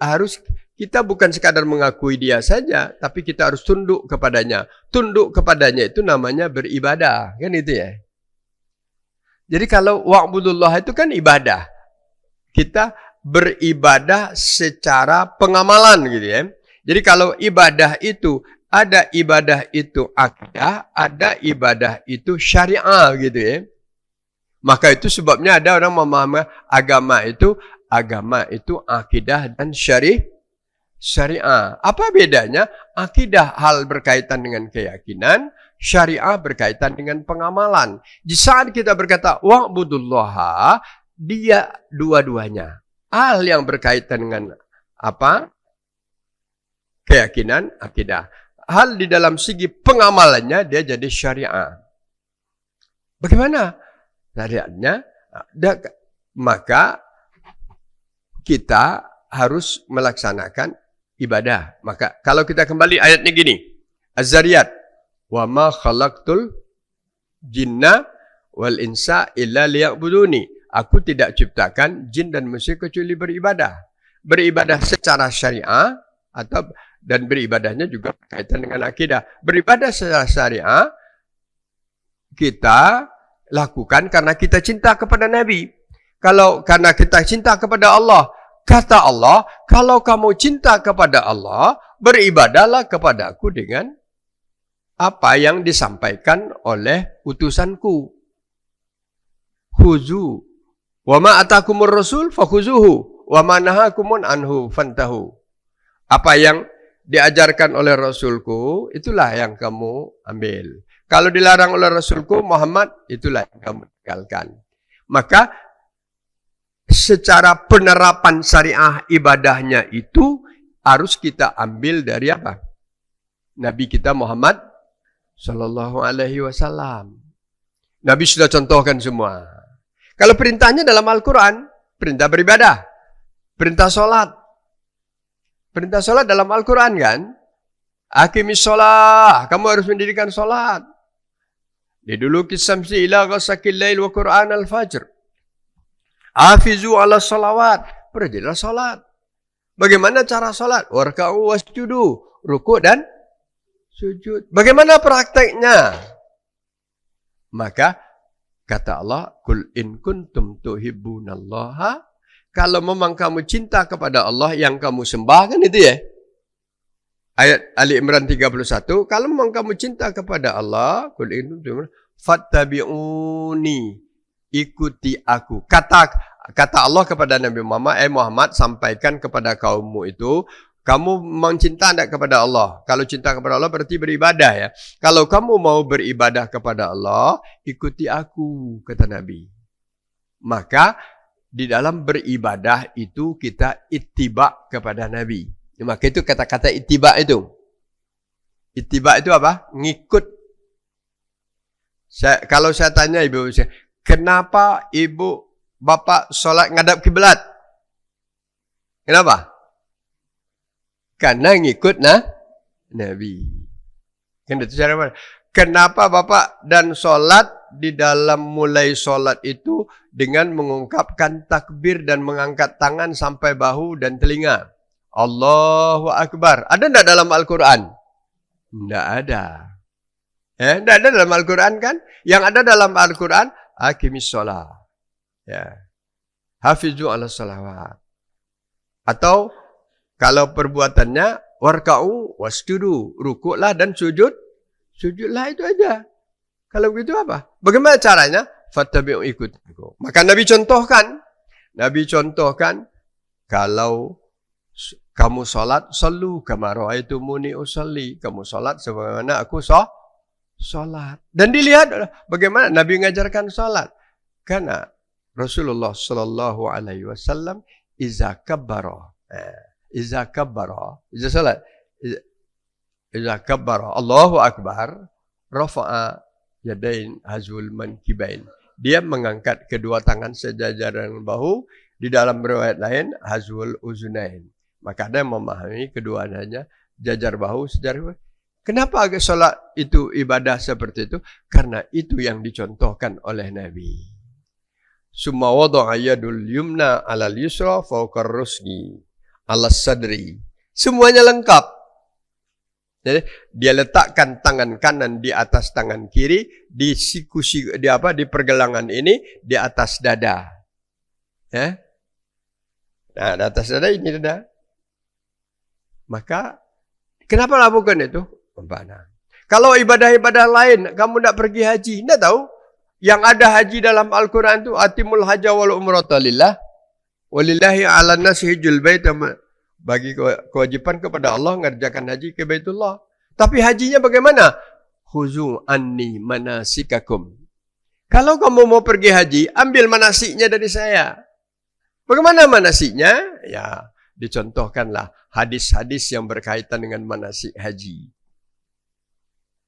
harus kita bukan sekadar mengakui dia saja, tapi kita harus tunduk kepadanya. Tunduk kepadanya itu namanya beribadah, kan itu ya. Jadi kalau wa'budullah itu kan ibadah. Kita beribadah secara pengamalan gitu ya. Jadi kalau ibadah itu ada ibadah itu akidah, ada ibadah itu syariah gitu ya. Maka itu sebabnya ada orang memahami agama itu akidah dan syariah. Apa bedanya? Akidah hal berkaitan dengan keyakinan, syariah berkaitan dengan pengamalan. Di saat kita berkata wa'budullaha, dia dua-duanya. Hal yang berkaitan dengan apa? Keyakinan, akidah. Hal di dalam segi pengamalannya dia jadi syariah. Bagaimana syariatnya? Maka kita harus melaksanakan ibadah. Maka kalau kita kembali ayatnya gini. Az-Zariyat. Wa ma khalaqtul jinna wal insa illa liya'buduni. Aku tidak ciptakan jin dan manusia kecuali beribadah. Beribadah secara syariah dan beribadahnya juga berkaitan dengan akidah. Beribadah secara syariah kita lakukan karena kita cinta kepada Nabi. Kalau karena kita cinta kepada Allah, kata Allah, kalau kamu cinta kepada Allah, beribadahlah kepadaku dengan apa yang disampaikan oleh utusanku. Khuzu wa ma atakumur rasul fakhuzuhu wa ma nahakumun anhu fantahu. Apa yang diajarkan oleh Rasulku, itulah yang kamu ambil. Kalau dilarang oleh Rasulku Muhammad, itulah yang kamu tinggalkan. Maka secara penerapan syariah ibadahnya itu harus kita ambil dari apa? Nabi kita Muhammad Sallallahu Alaihi Wasallam. Nabi sudah contohkan semua. Kalau perintahnya dalam Al-Quran, perintah beribadah, perintah sholat. Perintah sholat dalam Al-Quran kan? Aqimis sholat, kamu harus mendirikan sholat. Liduluki samsi ila ghasakil lail wa Quran al-fajr. Hafizu ala sholawat, perjadilah sholat. Bagaimana cara sholat? Warka'u wasjudu, rukuk dan sujud. Bagaimana prakteknya? Maka kata Allah, Kul in kuntum tuhibbunallaha, kalau memang kamu cinta kepada Allah yang kamu sembah, kan itu ya. Ayat Ali Imran 31, kalau memang kamu cinta kepada Allah, Kul in kuntum fattabi'uni, ikuti aku. Kata Allah kepada Nabi Muhammad, Muhammad, sampaikan kepada kaummu itu, kamu memang cinta tidak kepada Allah? Kalau cinta kepada Allah berarti beribadah ya. Kalau kamu mau beribadah kepada Allah, ikuti aku, kata Nabi. Maka di dalam beribadah itu kita ittiba kepada Nabi. Maka itu kata-kata ittiba itu. Ittiba itu apa? Ngikut. Kalau saya tanya ibu saya, kenapa ibu bapak sholat ngadap kiblat? Kenapa? Karena ngikut Nabi. Kan itu cara mana? Kenapa bapak dan sholat di dalam mulai sholat itu dengan mengungkapkan takbir dan mengangkat tangan sampai bahu dan telinga? Allahu Akbar. Ada tidak dalam Al-Quran? Tidak ada. Tidak ada dalam Al-Quran kan? Yang ada dalam Al-Quran, Aqimis sholat. Ya. Hafizu ala sholawat. Atau kalau perbuatannya warka'u wasjudu, rukuklah dan sujudlah, itu aja. Kalau begitu apa? Bagaimana caranya? Fattabi'u, ikut aku. Maka Nabi contohkan kalau kamu solat, sallu kama ra'aitumuni usalli. Kamu solat sebagaimana aku solat. Dan dilihat bagaimana Nabi mengajarkan solat. Karena Rasulullah sallallahu alaihi wasallam iza kabbara. Iza salat. Iza kabbara Allahu akbar, rafa'a yadain hazul mankibain. Dia mengangkat kedua tangan sejajar dengan bahu. Di dalam riwayat lain hazul uzunain. Maka ada yang memahami keduanya jajar bahu sejajar. Kenapa solat itu ibadah seperti itu? Karena itu yang dicontohkan oleh Nabi. Summa wada'a yadul yumna 'alal yusra fawqa rusgi 'alas sadri. Semuanya lengkap. Jadi dia letakkan tangan kanan di atas tangan kiri di di pergelangan ini di atas dada. Ya. Nah, di atas dada ini dada. Maka kenapa lakukan itu? Kalau ibadah-ibadah lain kamu tidak pergi haji, tidak tahu? Yang ada haji dalam Al-Quran itu atimul hajja wal umrata lillah walillahi 'alan nasi hajjul bait, bagi kewajiban kepada Allah mengerjakan haji ke Baitullah. Tapi hajinya bagaimana? Khuzu anni manasikakum. Kalau kamu mau pergi haji, ambil manasiknya dari saya. Bagaimana manasiknya? Ya, dicontohkanlah hadis-hadis yang berkaitan dengan manasik haji.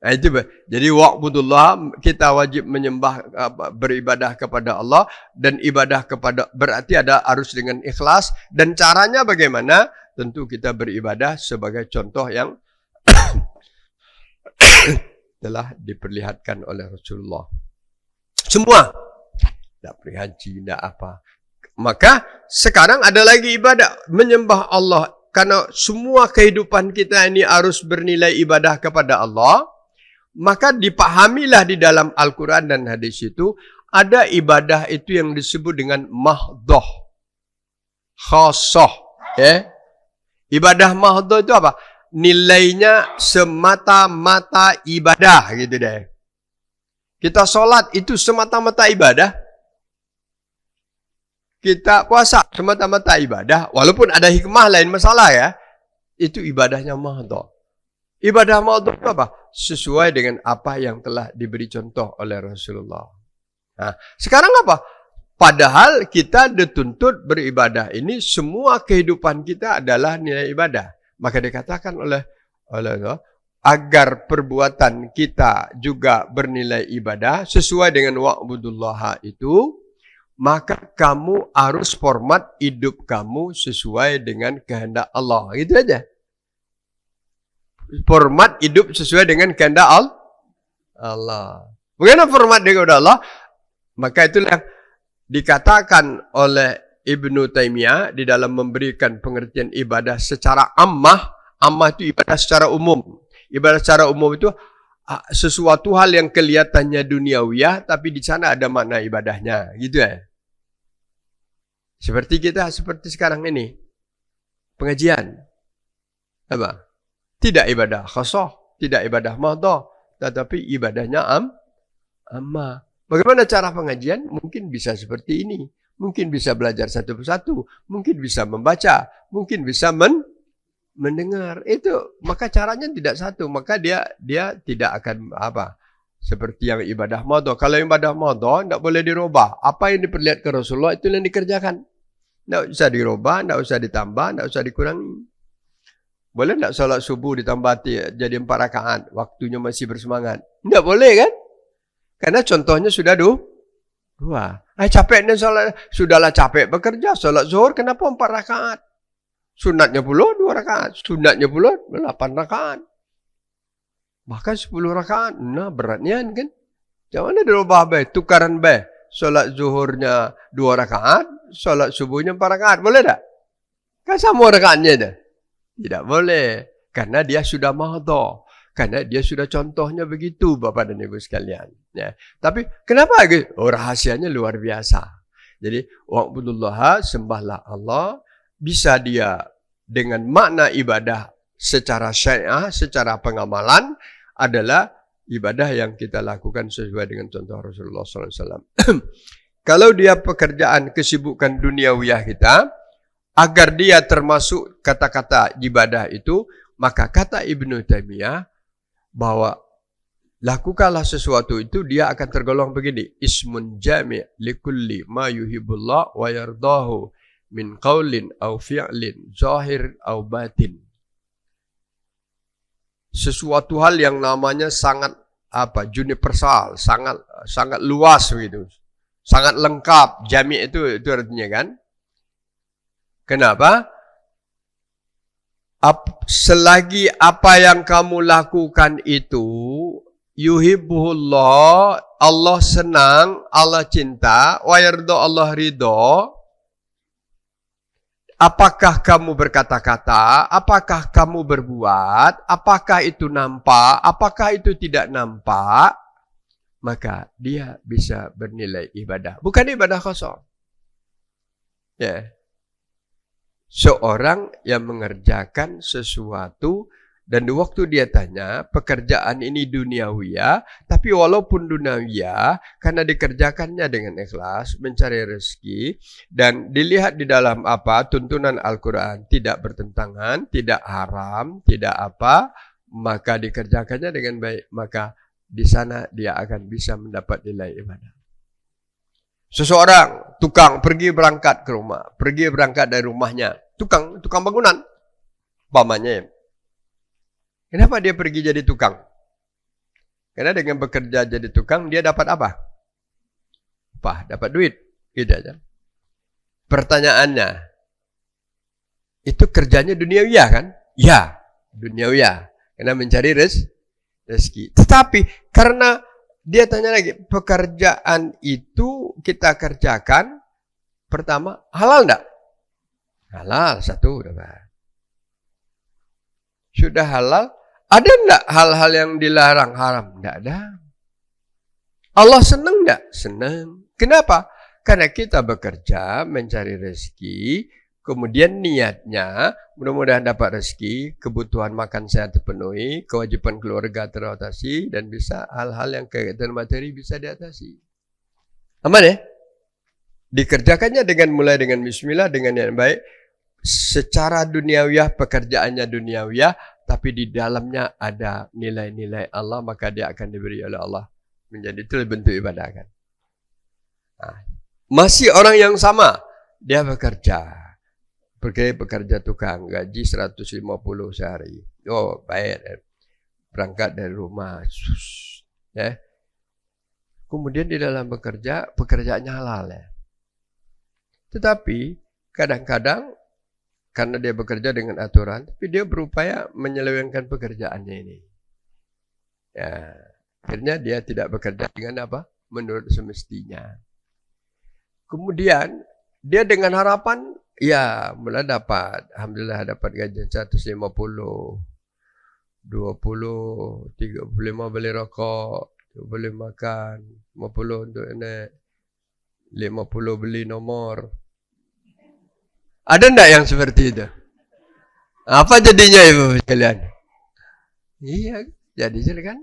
Nah, itu jadi wa'budullah, kita wajib menyembah, beribadah kepada Allah, dan ibadah kepada berarti harus dengan ikhlas. Dan caranya bagaimana? Tentu kita beribadah sebagai contoh yang telah diperlihatkan oleh Rasulullah. Semua tidak pergi haji, tidak apa. Maka sekarang ada lagi ibadah menyembah Allah. Karena semua kehidupan kita ini harus bernilai ibadah kepada Allah. Maka dipahamilah di dalam Al-Quran dan hadis itu ada ibadah itu yang disebut dengan mahdoh, khasah. Ibadah mahdoh itu apa? Nilainya semata-mata ibadah gitu deh. Kita sholat itu semata-mata ibadah. Kita puasa semata-mata ibadah, walaupun ada hikmah lain masalah ya. Itu ibadahnya mahdoh. Ibadah mahdoh itu apa? Sesuai dengan apa yang telah diberi contoh oleh Rasulullah. Nah, sekarang apa? Padahal kita dituntut beribadah ini, semua kehidupan kita adalah nilai ibadah. Maka dikatakan oleh Allah, agar perbuatan kita juga bernilai ibadah sesuai dengan wa'budullaha itu, maka kamu harus format hidup kamu sesuai dengan kehendak Allah. Gitu aja. Format hidup sesuai dengan kehendak Allah. Bagaimana format dengan kehendak Allah? Maka itulah dikatakan oleh Ibnu Taimiyah di dalam memberikan pengertian ibadah secara ammah. Ammah itu ibadah secara umum. Ibadah secara umum itu sesuatu hal yang kelihatannya duniawiyah, tapi di sana ada makna ibadahnya, gitu ya. Seperti kita, seperti sekarang ini, pengajian, apa? Tidak ibadah khasah, tidak ibadah mahdoh, tetapi ibadahnya ammah. Bagaimana cara pengajian? Mungkin bisa seperti ini, mungkin bisa belajar satu persatu, mungkin bisa membaca, mungkin bisa mendengar. Itu maka caranya tidak satu, maka dia tidak akan apa seperti yang ibadah mahdoh. Kalau ibadah mahdoh tidak boleh dirubah. Apa yang diperlihatkan Rasulullah itu yang dikerjakan. Tidak usah dirubah, tidak usah ditambah, tidak usah dikurangi. Boleh tidak salat subuh ditambah jadi 4 rakaat, waktunya masih bersemangat? Tidak boleh kan? Karena contohnya sudah 2. Capeknya salat, sudahlah capek bekerja, salat zuhur kenapa 4 rakaat? Sunatnya pula 2 rakaat, sunatnya pula 8 rakaat. Bahkan 10 rakaat. Nah, beratnya kan? Jangan ada dirubah baik, tukaran baik. Salat zuhurnya 2 rakaat, salat subuhnya 4 rakaat. Boleh tak? Kan sama rakaatnya dah. Tidak boleh. Karena dia sudah mahdoh. Karena dia sudah contohnya begitu, Bapak dan Ibu sekalian. Ya. Tapi kenapa? Rahasianya luar biasa. Jadi, wa'budullaha, sembahlah Allah. Bisa dia dengan makna ibadah secara syariah, secara pengamalan adalah ibadah yang kita lakukan sesuai dengan contoh Rasulullah SAW. Kalau dia pekerjaan kesibukan duniawiyah kita, agar dia termasuk kata-kata ibadah itu, maka kata Ibnu Taimiyah bahwa lakukanlah sesuatu itu, dia akan tergolong begini. Ismun jami' likulli ma yuhibbullah wa yardahu min qaulin au fi'lin zahir au batin. Sesuatu hal yang namanya sangat universal, sangat luas begitu. Sangat lengkap. Jami' itu artinya kan. Kenapa? Selagi apa yang kamu lakukan itu yuhibbuhullah, Allah senang, Allah cinta, wa yarda, Allah ridho. Apakah kamu berkata-kata, apakah kamu berbuat, apakah itu nampak, apakah itu tidak nampak, maka dia bisa bernilai ibadah. Bukan ibadah kosong. Ya. Seorang yang mengerjakan sesuatu dan waktu dia tanya, pekerjaan ini duniawiyah, tapi walaupun duniawiyah, karena dikerjakannya dengan ikhlas, mencari rezeki, dan dilihat di dalam tuntunan Al-Quran, tidak bertentangan, tidak haram, tidak maka dikerjakannya dengan baik, maka di sana dia akan bisa mendapat nilai ibadah. Seseorang, tukang, pergi berangkat dari rumahnya, tukang bangunan, umpamanya. Kenapa dia pergi jadi tukang? Karena dengan bekerja jadi tukang, dia dapat apa? Dapat duit. Gitu aja. Pertanyaannya, itu kerjanya duniawiyah kan? Ya, duniawiyah. Karena mencari rezeki. Tetapi karena dia tanya lagi, pekerjaan itu kita kerjakan, pertama, halal enggak? Halal, satu. Sudah halal, ada enggak hal-hal yang dilarang haram? Enggak ada. Allah senang enggak? Senang. Kenapa? Karena kita bekerja, mencari rezeki, kemudian niatnya, mudah-mudahan dapat rezeki, kebutuhan makan sehat terpenuhi, kewajiban keluarga teratasi, dan bisa hal-hal yang kaitan materi bisa diatasi. Aman ya? Dikerjakannya mulai dengan bismillah, dengan yang baik, secara duniawiyah, pekerjaannya duniawiyah, tapi di dalamnya ada nilai-nilai Allah, maka dia akan diberi oleh Allah. Menjadi itu bentuk ibadah kan. Nah, masih orang yang sama, dia bekerja tukang, gaji 150 sehari. Oh, baik. Berangkat dari rumah. Ya. Kemudian di dalam pekerjaannya halal ya. Tetapi kadang-kadang karena dia bekerja dengan aturan, tapi dia berupaya menyelewengkan pekerjaannya ini. Ya, akhirnya dia tidak bekerja dengan menurut semestinya. Kemudian dia dengan harapan, ya, mulai dapat. Alhamdulillah dapat gaji 150, 20, 35 beli rokok, boleh makan, 50 untuk naik, 50 beli nomor. Ada enggak yang seperti itu? Apa jadinya ibu sekalian? Iya, jadi kan?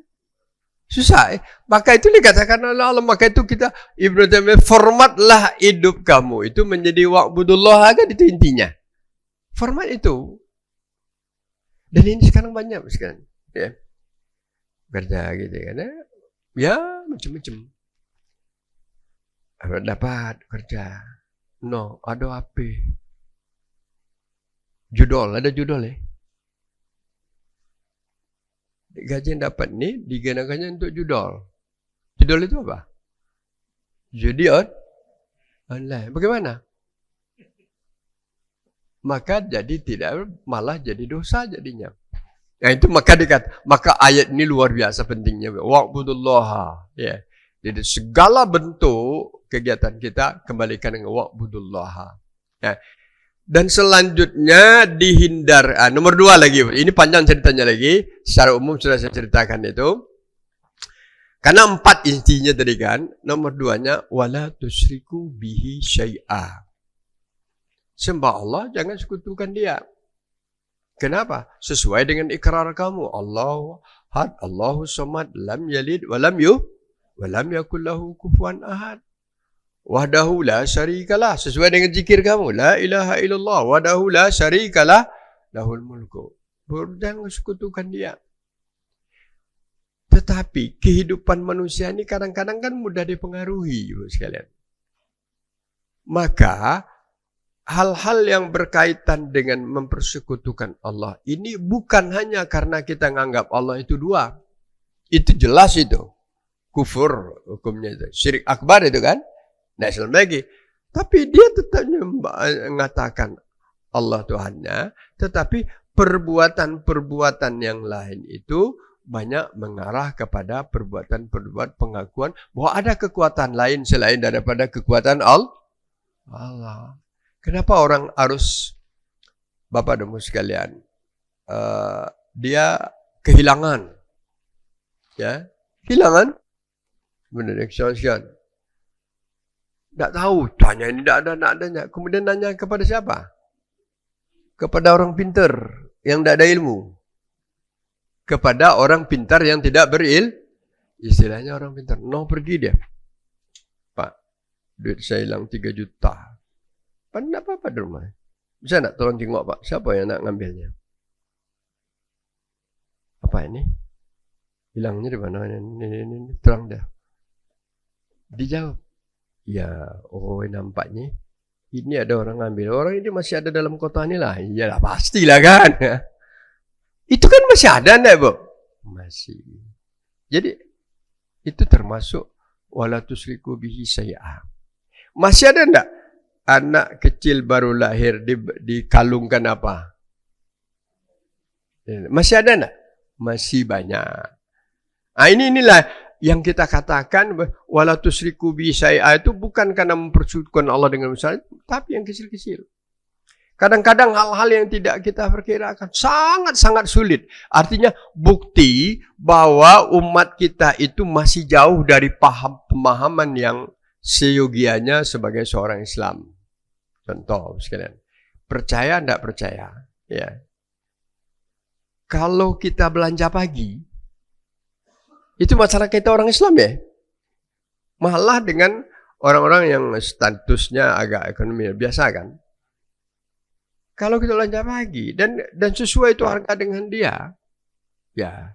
Susah. Maka itu dikatakan oleh Allah. Maka itu kita, Ibnu Taimiyah, formatlah hidup kamu. Itu menjadi wa'budullah kan, itu intinya. Format itu. Dan ini sekarang banyak sekarang. Ya. Kerja gitu kan. Ya, macam-macam. Dapat kerja. No, ada apa? Judol, ada judol ya. Gaji yang dapat ni digunakannya untuk judol. Judol itu apa? Judi online. Bagaimana? Maka jadi malah jadi dosa jadinya. Nah itu maka ayat ini luar biasa pentingnya. Wa'budullah. Ya. Jadi segala bentuk kegiatan kita kembalikan dengan wa'budullah. Ya. Dan selanjutnya dihindar. Nomor 2 lagi. Ini panjang ceritanya lagi. Secara umum sudah saya ceritakan itu. Karena 4 intinya tadi kan. Nomor 2-nya. Wala tusyriku bihi syai'a. Sembah Allah, jangan sekutukan dia. Kenapa? Sesuai dengan ikrar kamu. Allahu had, Allahu samad, lam yalid, walam yakul lahu kufuwan ahad. Wahdahu la syarikalah. Sesuai dengan zikir kamu. La ilaha illallah. Wahdahu la syarikalah. Lahul mulku. Jangan sekutukan dia. Tetapi kehidupan manusia ini kadang-kadang kan mudah dipengaruhi, Ibu sekalian. Maka hal-hal yang berkaitan dengan mempersekutukan Allah ini bukan hanya karena kita menganggap Allah itu dua. Itu jelas itu. Kufur hukumnya itu. Syirik akbar itu kan. Nah, Islam lagi. Tapi dia tetap mengatakan Allah Tuhannya. Tetapi perbuatan-perbuatan yang lain itu banyak mengarah kepada perbuatan-perbuatan pengakuan bahwa ada kekuatan lain selain daripada kekuatan Allah. Kenapa orang harus, Bapak dan Ibu sekalian, dia kehilangan, ya, kehilangan, benar, action. Tak tahu, tanya ini tak ada, kemudian nanya kepada siapa? Kepada orang pintar yang tak ada ilmu. Kepada orang pintar yang tidak istilahnya orang pintar. No, pergi dia. Pak, duit saya hilang 3 juta. Pak, tak apa-apa di rumah. Bisa nak tolong tengok Pak, siapa yang nak ngambilnya? Apa ini? Hilangnya di mana? Ini terang dah. Dijawab. Ya, nampaknya ini ada orang ngambil. Orang ini masih ada dalam kota ni lah. Iyalah, pastilah kan. Itu kan masih ada enggak, Bu? Masih. Jadi itu termasuk wala tusriku bihi syai'a. Masih ada enggak anak kecil baru lahir dikalungkan apa? Masih ada enggak? Masih banyak. Inilah yang kita katakan wala tusriku bihi syai'a itu bukan karena mempersekutukan Allah dengan manusia, tapi yang kecil-kecil. Kadang-kadang hal-hal yang tidak kita perkirakan sangat-sangat sulit. Artinya bukti bahwa umat kita itu masih jauh dari pemahaman yang seyogianya sebagai seorang Islam. Contoh sekalian. Percaya tidak percaya? Ya. Kalau kita belanja pagi, itu masalah kita orang Islam ya. Malah dengan orang-orang yang statusnya agak ekonomi biasa kan. Kalau kita belanja pagi dan sesuai itu harga dengan dia, ya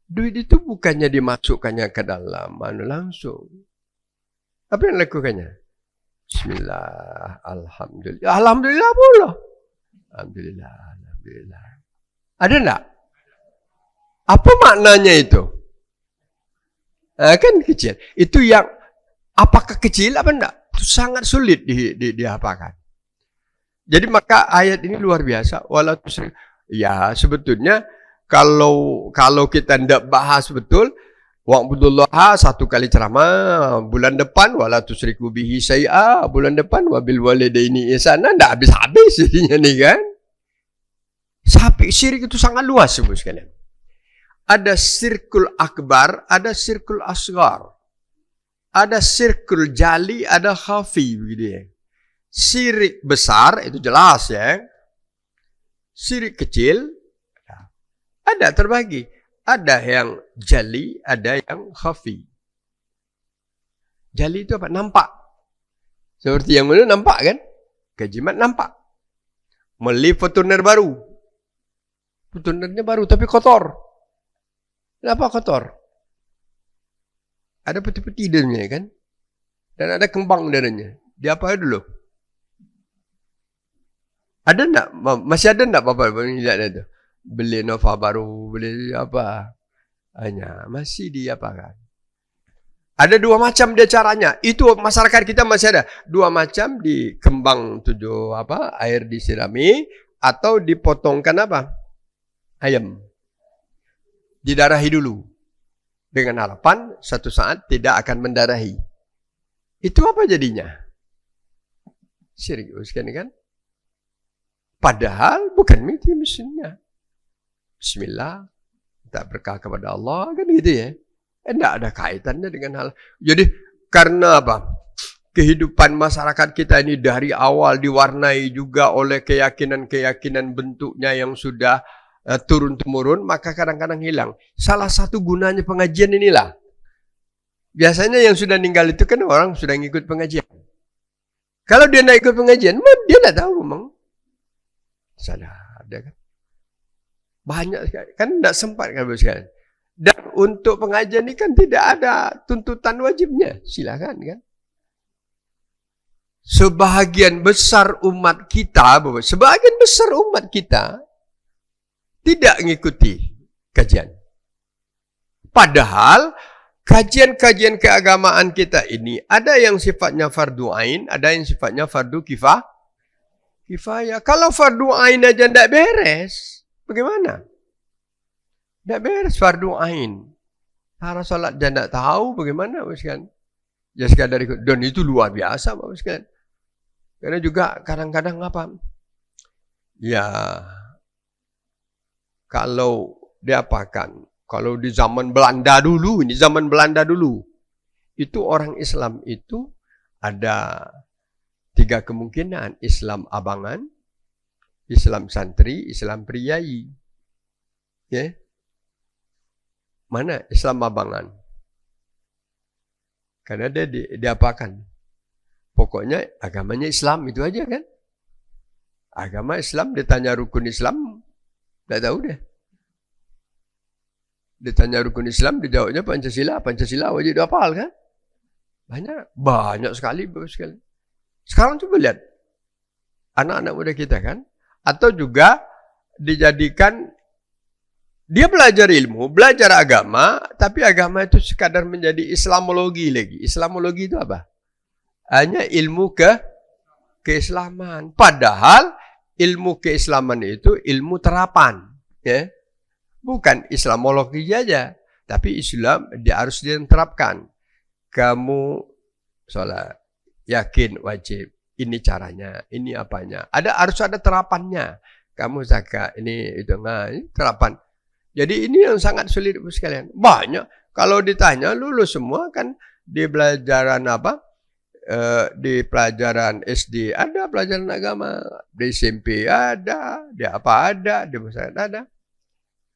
duit itu bukannya dimasukkannya ke dalam langsung. Apa yang lakukannya? Bismillah, alhamdulillah, alhamdulillah pula. Alhamdulillah, alhamdulillah. Ada enggak? Apa maknanya itu? Kan kecil. Itu yang apakah kecil apa enggak? Itu sangat sulit diapakan. Jadi maka ayat ini luar biasa. Ya sebetulnya kalau kita tidak bahas betul, wa'budullaha 1 kali ceramah, bulan depan wala tusyriku bihi syai'a, bulan depan wabil walidaini ihsana, tidak habis-habis jadinya nih kan. Sampai syirik itu sangat luas Ibu sekalian. Ada sirkul akbar, ada sirkul asghar. Ada sirkul jali, ada khafi begitu ya. Syirik besar itu jelas ya. Syirik kecil ada terbagi. Ada yang jali, ada yang khafi. Jali itu apa? Nampak. Seperti yang mana nampak kan? Kejimat nampak. Beli Fortuner baru. Fortunernya baru tapi kotor. Kenapa kotor? Ada peti-peti dalamnya kan? Dan ada kembang dalamnya. Diapain dulu? Ada enggak? Masih ada enggak Bapak lihat itu? Beli Nova baru, beli apa? Hanya masih diapakan. Ada 2 macam dia caranya. Itu masyarakat kita masih ada 2 macam, di kembang 7 air disirami atau dipotongkan apa? Ayam. Didarahi dulu. Dengan harapan satu saat tidak akan mendarahi. Itu apa jadinya? Serius kan? Padahal bukan mimpi mesinnya. Bismillah, minta berkah kepada Allah kan gitu ya. Tidak ada kaitannya dengan hal. Jadi karena apa? Kehidupan masyarakat kita ini dari awal diwarnai juga oleh keyakinan-keyakinan bentuknya yang sudah turun-temurun, maka kadang-kadang hilang. Salah satu gunanya pengajian inilah. Biasanya yang sudah meninggal itu kan orang sudah ngikut pengajian. Kalau dia nak ikut pengajian, dia tak tahu memang. Salah, ada kan? Banyak sekali. Kan tak sempat kan sekali. Dan untuk pengajian ini kan tidak ada tuntutan wajibnya. Silakan kan. Sebahagian besar umat kita tidak mengikuti kajian. Padahal kajian-kajian keagamaan kita ini ada yang sifatnya fardu ain, ada yang sifatnya fardu kifayah. Kalau fardu ain aja tidak beres, bagaimana? Tidak beres fardu ain. Cara salat dia tidak tahu bagaimana, kan? Ya sekadar ikut. Dan itu luar biasa, kan? Karena juga kadang-kadang apa? Ya, kalau diapakan? Kalau di zaman Belanda dulu, itu orang Islam itu ada 3 kemungkinan. Islam abangan, Islam santri, Islam priai. Ya. Mana Islam abangan? Karena dia diapakan? Pokoknya agamanya Islam itu aja kan. Agama Islam, ditanya rukun Islam, tak tahu deh. Ditanya rukun Islam, dijawabnya Pancasila. Pancasila wajib dihafal kan? Banyak sekali. Sekarang coba lihat. Anak-anak muda kita kan. Atau juga dijadikan, dia belajar ilmu, belajar agama, tapi agama itu sekadar menjadi Islamologi lagi. Islamologi itu apa? Hanya ilmu keislaman. Padahal ilmu keislaman itu ilmu terapan. Ya. Bukan Islamologi saja. Tapi Islam dia harus diterapkan. Kamu sholat, yakin wajib. Ini caranya, ini apanya. Harus ada terapannya. Kamu zakat, ini terapan. Jadi ini yang sangat sulit sekalian. Banyak. Kalau ditanya lulus semua kan di pelajaran apa? Di pelajaran SD ada pelajaran agama, di SMP ada, di apa ada, di masyarakat ada,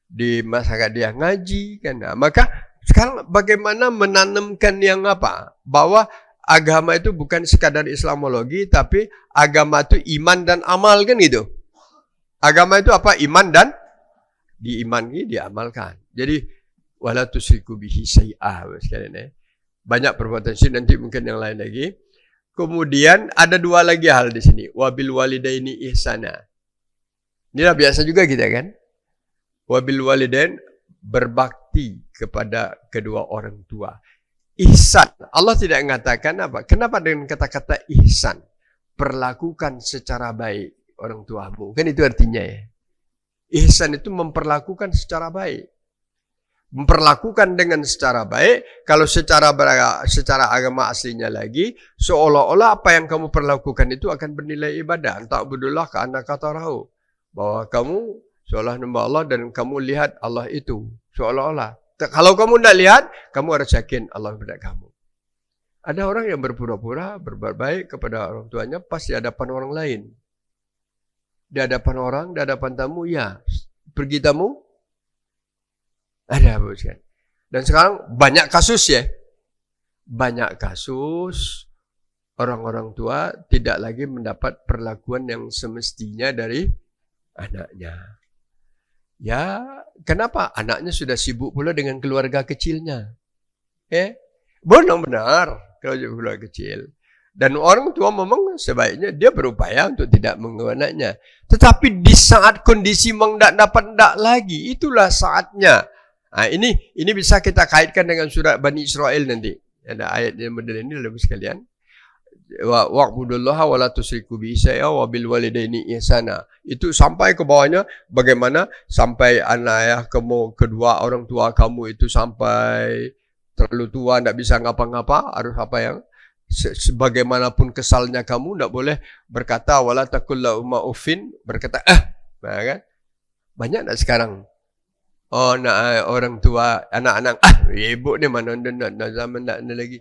di masyarakat dia ngaji kan. Nah, maka sekarang bagaimana menanamkan yang apa? Bahwa agama itu bukan sekadar Islamologi, tapi agama itu iman dan amal kan gitu. Agama itu apa? Iman dan diimani, diamalkan. Jadi wala tusyriku bihi syai'a sekalian. Banyak perbuatan syirik, nanti mungkin yang lain lagi. Kemudian ada 2 lagi hal di sini. Wabil walidaini ihsana. Inilah biasa juga kita kan. Wabil walidain, berbakti kepada kedua orang tua. Ihsan. Allah tidak mengatakan apa? Kenapa dengan kata-kata ihsan? Perlakukan secara baik orang tuamu. Kan itu artinya ya. Ihsan itu memperlakukan secara baik. Memperlakukan dengan secara baik. Kalau secara agama aslinya lagi, seolah-olah apa yang kamu perlakukan itu akan bernilai ibadah. Ta'budullah ka'annaka tarahu. Bahwa kamu seolah nambah Allah dan kamu lihat Allah itu. Seolah-olah. Kalau kamu tidak lihat, kamu harus yakin Allah melihat kamu. Ada orang yang berpura-pura berbuat baik kepada orang tuanya pas di hadapan orang lain. Di hadapan orang, di hadapan tamu, ya. Pergi tamu, ada bukan. Dan sekarang banyak kasus ya. Banyak kasus orang-orang tua tidak lagi mendapat perlakuan yang semestinya dari anaknya. Ya, kenapa? Anaknya sudah sibuk pula dengan keluarga kecilnya. Benar-benar keluarga kecil. Dan orang tua memang sebaiknya dia berupaya untuk tidak mengganggu anaknya. Tetapi di saat kondisi memang tidak dapat lagi, itulah saatnya. Nah, ini bisa kita kaitkan dengan surat Bani Israel nanti. Ada ayat yang model ini lebih sekalian. Wa'budullaha wa la tusyriku bihi syai'a wa bil walidaini ihsana. Itu sampai ke bawahnya bagaimana sampai anak ayah kamu, kedua orang tua kamu itu sampai terlalu tua tidak bisa ngapa-ngapa, harus apa yang sebagaimanapun kesalnya kamu tidak boleh berkata wala taqul lahuma uffin, berkata nah, kan? Banyak tak sekarang orang tua anak-anak ibu ni mana ada zaman tak ada lagi.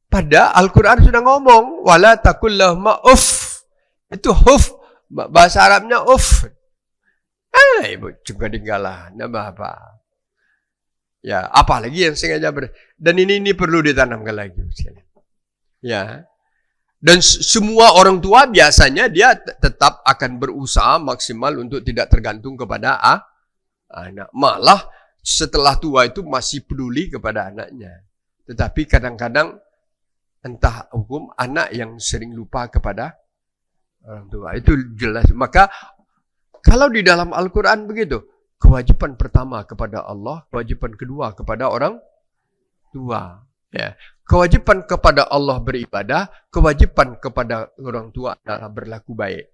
Pada Al-Quran sudah ngomong wala taqul lahuma uff. Itu huf bahasa Arabnya uff. Ibu juga tinggallah, nak apa. Ya, apalagi yang sengaja dan ini perlu ditanamkan lagi. Ya. Dan semua orang tua biasanya dia tetap akan berusaha maksimal untuk tidak tergantung kepada anak. Malah setelah tua itu masih peduli kepada anaknya. Tetapi kadang-kadang entah hukum anak yang sering lupa kepada orang tua. Itu jelas. Maka kalau di dalam Al-Quran begitu, kewajiban pertama kepada Allah, kewajiban kedua kepada orang tua. Ya. Kewajiban kepada Allah beribadah, kewajiban kepada orang tua adalah berlaku baik.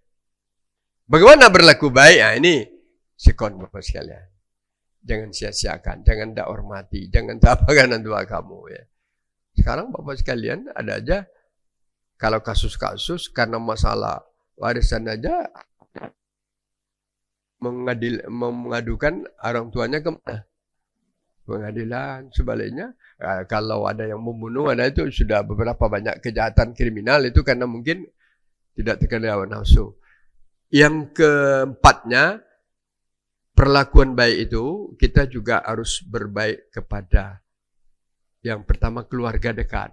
Bagaimana berlaku baik? Nah, ini sekon Bapak sekalian. Jangan sia-siakan, jangan tak hormati, jangan tak apakan tua kamu. Ya. Sekarang Bapak sekalian ada aja, kalau kasus-kasus karena masalah warisan aja, mengadukan orang tuanya kemana? Pengadilan. Sebaliknya, kalau ada yang membunuh, ada itu sudah beberapa banyak kejahatan kriminal itu karena mungkin tidak terkendali hawa nafsu. Yang keempatnya, perlakuan baik itu kita juga harus berbaik kepada yang pertama keluarga dekat,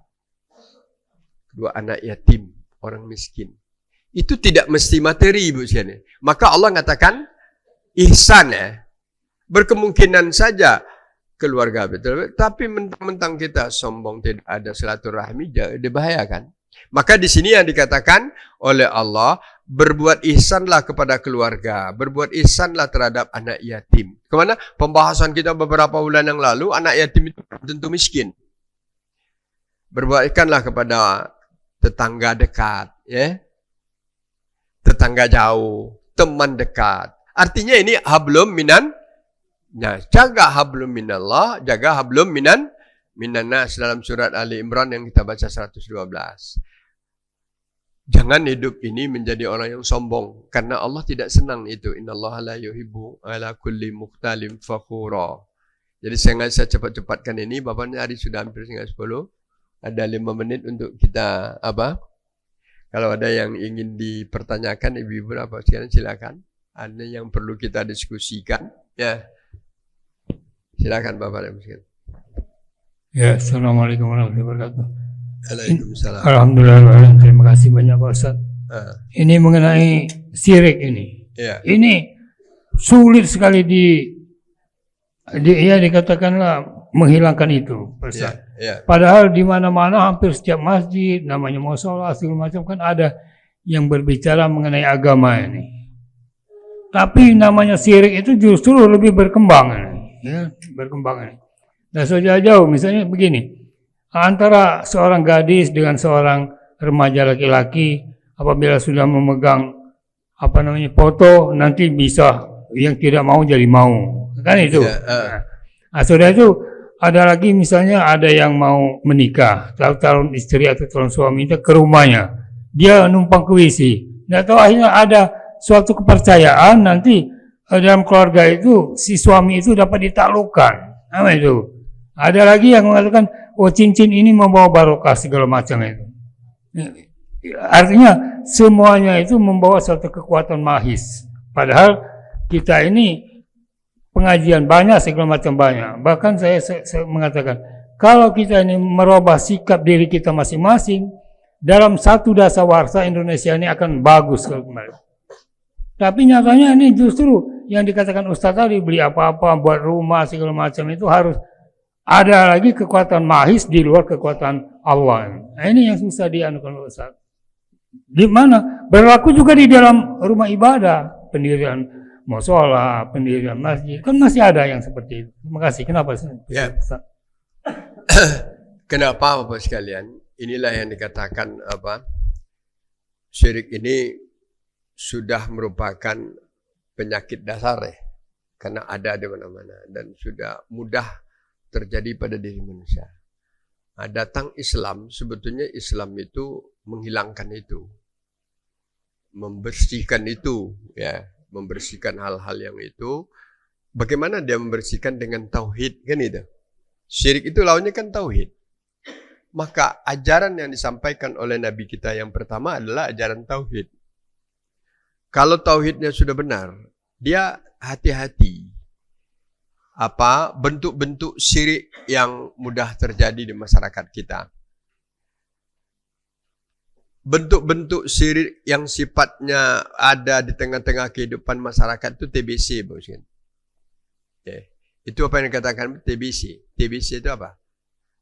kedua anak yatim, orang miskin. Itu tidak mesti materi, Ibu sekalian. Maka Allah mengatakan ihsan ya. Berkemungkinan saja keluarga betul, tapi mentang-mentang kita sombong tidak ada silaturahmi, dibahayakan. Maka di sini yang dikatakan oleh Allah, berbuat ihsanlah kepada keluarga, berbuat ihsanlah terhadap anak yatim. Kemana? Pembahasan kita beberapa bulan yang lalu, anak yatim itu tentu miskin. Berbuat ihsanlah kepada tetangga dekat, ya, tetangga jauh, teman dekat. Artinya ini hablum minan. Nah, jaga hablum minallah, jaga hablum minannas dalam surat Ali Imran yang kita baca 112. Jangan hidup ini menjadi orang yang sombong, karena Allah tidak senang itu. Innallaha la yuhibbu ala kulli mukhtalin fakhura. Jadi saya cepat-cepatkan ini, bapaknya hari sudah hampir 9:30. Ada 5 menit untuk kita apa? Kalau ada yang ingin dipertanyakan ibu-ibu apa sekalian silakan. Ada yang perlu kita diskusikan, ya. Silakan Bapak dan Ibu. Ya, Assalamualaikum warahmatullahi wabarakatuh. Waalaikumsalam. Alhamdulillah, terima kasih banyak Pak Ustaz. Ini mengenai syirik ini. Ya. Ini sulit sekali dikatakanlah menghilangkan itu, Pak Ustaz. Ya. Padahal di mana-mana hampir setiap masjid namanya mushola segala macam kan ada yang berbicara mengenai agama ini. Tapi namanya syirik itu justru lebih berkembang. Ya, berkembang. Nah, sudah jauh, misalnya begini, antara seorang gadis dengan seorang remaja laki-laki, apabila sudah memegang foto, nanti bisa yang tidak mau jadi mau, kan itu. Nah, sudah itu ada lagi misalnya ada yang mau menikah, calon istri atau calon suami itu ke rumahnya, dia numpang ke WC, nggak tahu akhirnya ada suatu kepercayaan nanti dalam keluarga itu si suami itu dapat ditaklukkan. Apa itu? Ada lagi yang mengatakan, oh cincin ini membawa barokah segala macam itu. Artinya semuanya itu membawa suatu kekuatan magis. Padahal kita ini pengajian banyak segala macam banyak. Bahkan saya mengatakan, kalau kita ini merubah sikap diri kita masing-masing, dalam satu dasawarsa Indonesia ini akan bagus kalau kembali. Tapi nyatanya ini justru yang dikatakan Ustaz tadi, beli apa-apa, buat rumah segala macam itu harus ada lagi kekuatan magis di luar kekuatan Allah. Nah, ini yang susah dianukan Ustaz. Di mana? Berlaku juga di dalam rumah ibadah, pendirian mushola, pendirian masjid, kan masih ada yang seperti itu. Terima kasih. Kenapa Ustaz? Ya. Kenapa Bapak sekalian? Inilah yang dikatakan syirik ini sudah merupakan penyakit dasar ya, karena ada di mana-mana dan sudah mudah terjadi pada diri manusia. Nah, datang Islam, sebetulnya Islam itu menghilangkan itu, membersihkan itu, ya, membersihkan hal-hal yang itu. Bagaimana dia membersihkan? Dengan tauhid, kan itu. Syirik itu lawannya kan tauhid. Maka ajaran yang disampaikan oleh Nabi kita yang pertama adalah ajaran tauhid. Kalau tauhidnya sudah benar, dia hati-hati. bentuk-bentuk syirik yang mudah terjadi di masyarakat kita. Bentuk-bentuk syirik yang sifatnya ada di tengah-tengah kehidupan masyarakat itu TBC, Boskan. Okay. Itu apa yang dikatakan TBC. TBC itu apa?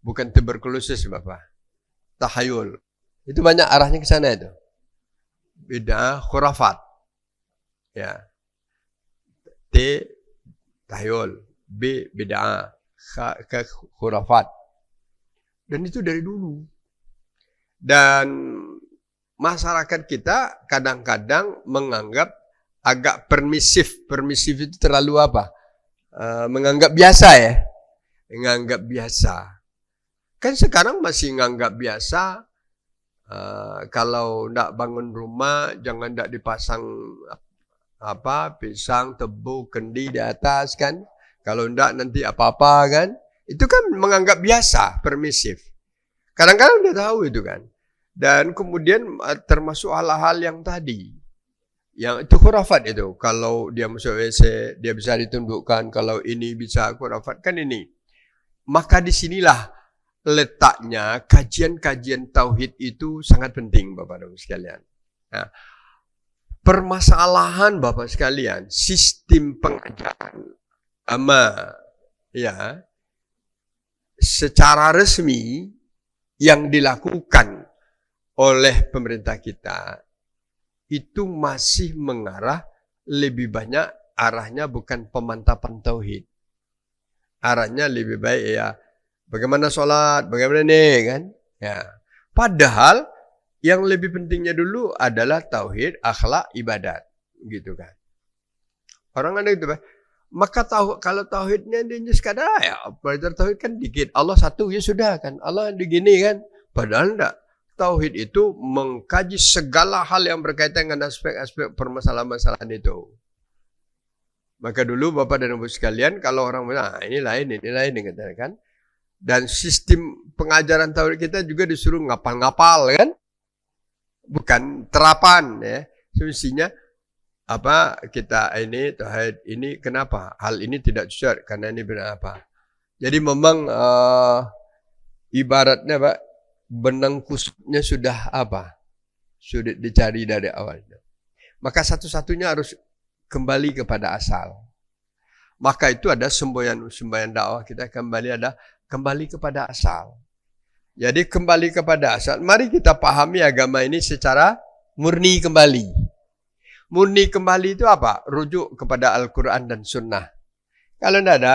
Bukan tuberkulosis, Bapak. Tahayul. Itu banyak arahnya ke sana itu. Bid'ah khurafat. Ya. T tahayul. B bid'ah ke khurafat. Dan itu dari dulu. Dan masyarakat kita kadang-kadang menganggap agak permisif. Permisif itu terlalu apa? Menganggap biasa ya. Menganggap biasa. Kan sekarang masih menganggap biasa. Kalau nak bangun rumah jangan nak dipasang pisang, tebu, kendi di atas kan. Kalau ndak nanti apa-apa kan. Itu kan menganggap biasa, permisif. Kadang-kadang dia tahu itu kan. Dan kemudian termasuk hal-hal yang tadi. Yang itu khurafat itu. Kalau dia masuk WC, dia bisa ditundukkan. Kalau ini bisa khurafat kan ini. Maka disinilah letaknya kajian-kajian tauhid itu sangat penting Bapak dan Ibu sekalian. Nah, permasalahan Bapak sekalian, sistem pengajaran ya secara resmi yang dilakukan oleh pemerintah kita itu masih mengarah lebih banyak arahnya bukan pemantapan tauhid. Arahnya lebih baik ya bagaimana sholat, bagaimana nih kan? Ya. Padahal yang lebih pentingnya dulu adalah tauhid, akhlak, ibadat, gitu kan? Orang ada gitu, maka kalau tauhidnya dia sekadar ya belajar tauhid kan dikit. Allah satu ya sudah kan. Allah begini kan. Padahal enggak. Tauhid itu mengkaji segala hal yang berkaitan dengan aspek-aspek permasalahan-masalahan itu. Maka dulu Bapak dan Ibu sekalian kalau orang bilang ini lain kan. Dan sistem pengajaran tauhid kita juga disuruh ngapal-ngapal kan. Bukan terapan ya. Semestinya kita ini tauhid ini kenapa hal ini tidak sesat karena ini benar apa. Jadi memang ibaratnya Pak benang kusutnya sudah sudah dicari dari awalnya. Maka satu-satunya harus kembali kepada asal. Maka itu ada semboyan dakwah kita kembali kepada asal. Jadi kembali kepada asal. Mari kita pahami agama ini secara murni kembali. Murni kembali itu apa? Rujuk kepada Al-Quran dan Sunnah. Kalau tidak ada,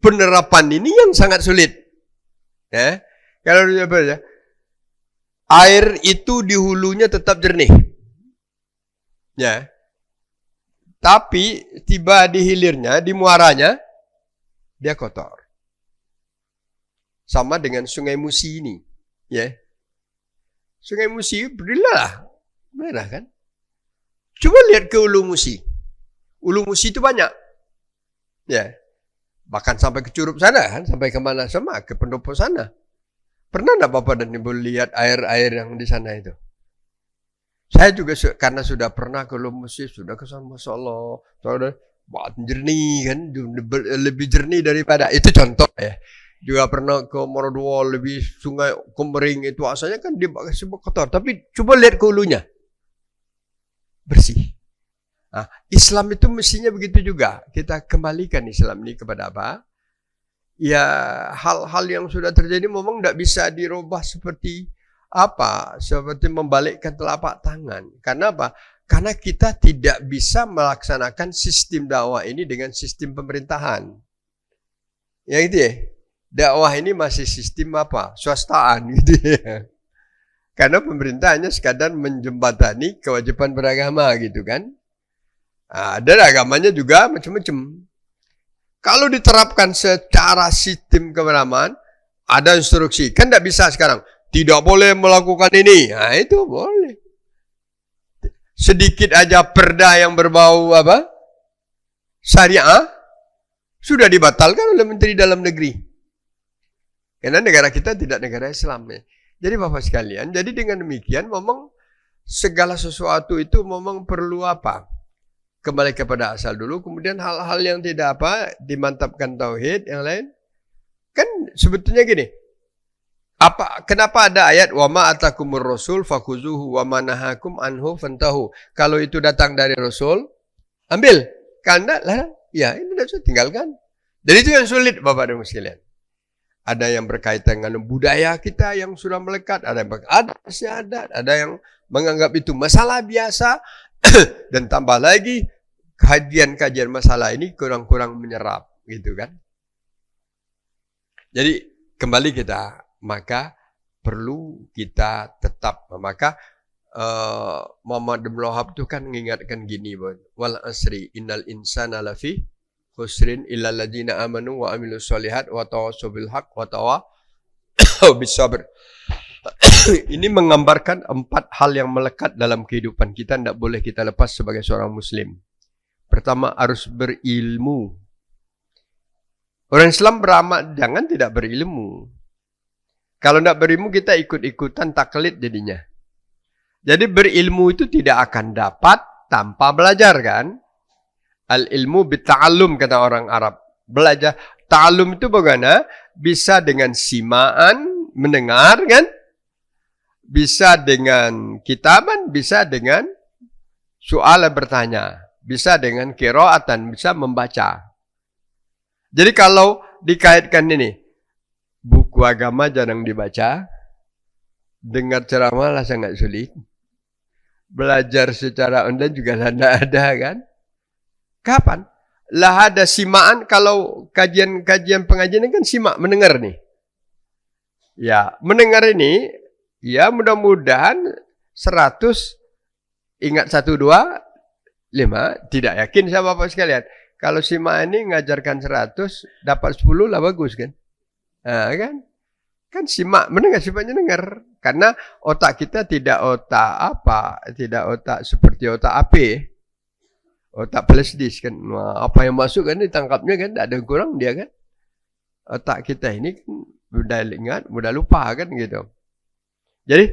penerapan ini yang sangat sulit. Ya. Kalau air itu di hulunya tetap jernih. Ya. Tapi tiba di hilirnya, di muaranya, dia kotor. Sama dengan Sungai Musi ini. Ya. Sungai Musi berilah merah kan? Coba lihat ke Ulu Musi. Ulu Musi itu banyak. Ya. Bahkan sampai ke Curup sana kan, sampai ke mana sama, ke Pendopo sana. Pernah enggak Bapak dan Ibu lihat air-air yang di sana itu? Saya juga karena sudah pernah ke Ulu Musi, sudah ke sana, Masya Allah. Sudah jernih kan, lebih jernih daripada, itu contoh ya. Juga pernah ke Morodowo, lebih sungai Komering itu asalnya kan dia kotor. Tapi coba lihat ke hulunya. Bersih. Nah, Islam itu mestinya begitu juga. Kita kembalikan Islam ini kepada apa? Ya, hal-hal yang sudah terjadi memang tidak bisa dirubah seperti apa? Seperti membalikkan telapak tangan. Karena apa? Karena kita tidak bisa melaksanakan sistem dakwah ini dengan sistem pemerintahan. Ya gitu ya. Dakwah ini masih sistem apa? Swastaan gitu ya. Karena pemerintah hanya sekadar menjembatani kewajiban beragama gitu kan. Nah, dan agamanya juga macam-macam. Kalau diterapkan secara sistem keagamaan, ada instruksi. Kan tidak bisa sekarang. Tidak boleh melakukan ini. Nah itu boleh. Sedikit aja perda yang berbau syariah sudah dibatalkan oleh Menteri Dalam Negeri. Karena negara kita tidak negara Islam ya. Jadi Bapak sekalian, jadi dengan demikian memang segala sesuatu itu memang perlu apa? kembali kepada asal dulu, kemudian hal-hal yang tidak apa dimantapkan tauhid yang lain. Kan sebetulnya gini, kenapa ada ayat wa ma atakumur rasul fakhuzuhu wa ma nahakum anhu fantahu. Kalau itu datang dari Rasul, ambil. Karena lah, ya ini sudah tinggalkan. Jadi itu yang sulit Bapak dan Ibu sekalian. Ada yang berkaitan dengan budaya kita yang sudah melekat, ada yang adat, ada yang menganggap itu masalah biasa, dan tambah lagi kajian masalah ini kurang-kurang menyerap, gitu kan? Jadi kembali kita, maka perlu kita tetap, maka Muhammad bin Wahab itu kan mengingatkan gini, wal asri innal insana lafi khusrin illal ladzina amanu wa amilus solihat wa tawassaw bil haq wa tawassaw bis sabr. Ini menggambarkan 4 hal yang melekat dalam kehidupan kita, tidak boleh kita lepas sebagai seorang muslim. Pertama, harus berilmu. Orang Islam beramal, jangan tidak berilmu. Kalau tidak berilmu, kita ikut-ikutan taklid jadinya. Jadi berilmu itu tidak akan dapat tanpa belajar, kan? Al-ilmu bita'allum, kata orang Arab. Belajar. Ta'allum itu bagaimana? Bisa dengan simaan, mendengar, kan? Bisa dengan kitaban, bisa dengan soal bertanya. Bisa dengan qiraatan, bisa membaca. Jadi kalau dikaitkan ini, buku agama jarang dibaca, dengar ceramah lah sangat sulit, belajar secara online juga tidak ada, kan? Kapan? Lah ada simaan, kalau kajian pengajian ini kan simak, mendengar nih. Ya, mendengar ini, ya mudah-mudahan 100, ingat 1, 2, 5, tidak yakin saya Bapak sekalian. Kalau simak ini ngajarkan 100, dapat 10 lah bagus, kan? Nah, kan? Kan simak, mendengar, sifatnya dengar. Karena otak kita tidak otak apa, tidak otak seperti otak AP. Otak flash disk, kan, apa yang masuk kan ditangkapnya, kan, tak ada kurang dia, kan. Otak kita ini kan mudah ingat, mudah lupa, kan, gitu. Jadi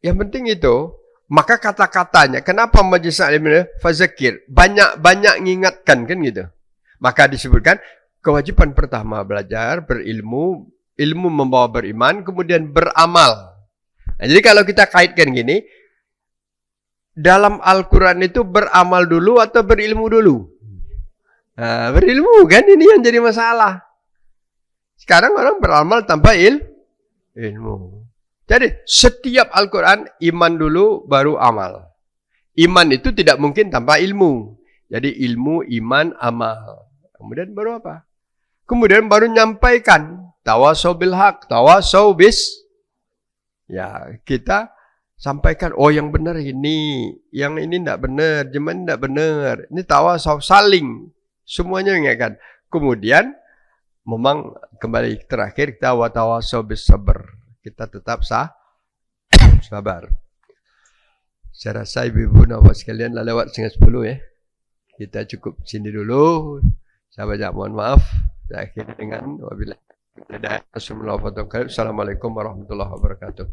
yang penting itu, maka kata-katanya, kenapa majlis alim fazakir, banyak ngingatkan, kan, gitu. Maka disebutkan kewajiban pertama belajar, berilmu, ilmu membawa beriman, kemudian beramal. Nah, jadi kalau kita kaitkan gini, dalam Al-Quran itu beramal dulu atau berilmu dulu? Nah, berilmu, kan, ini yang jadi masalah. Sekarang orang beramal tanpa ilmu. Jadi setiap Al-Quran iman dulu baru amal. Iman itu tidak mungkin tanpa ilmu. Jadi ilmu, iman, amal. Kemudian baru apa? Kemudian baru nyampaikan tawassaw bil haq, tawassaw bis. Ya, kita sampaikan, oh yang benar ini, yang ini tidak benar, cuman tidak benar. Ini tawassaw, saling, semuanya mengingatkan. Kemudian memang kembali terakhir kita watawassaw bis sabr. Kita tetap sabar. Saya rasa ibu-ibu Bapak sekalian lah lewat 9:30 ya. Kita cukup sini dulu. Saya banyak mohon maaf. Saya akhiri dengan wabillahi. Assalamualaikum warahmatullahi wabarakatuh.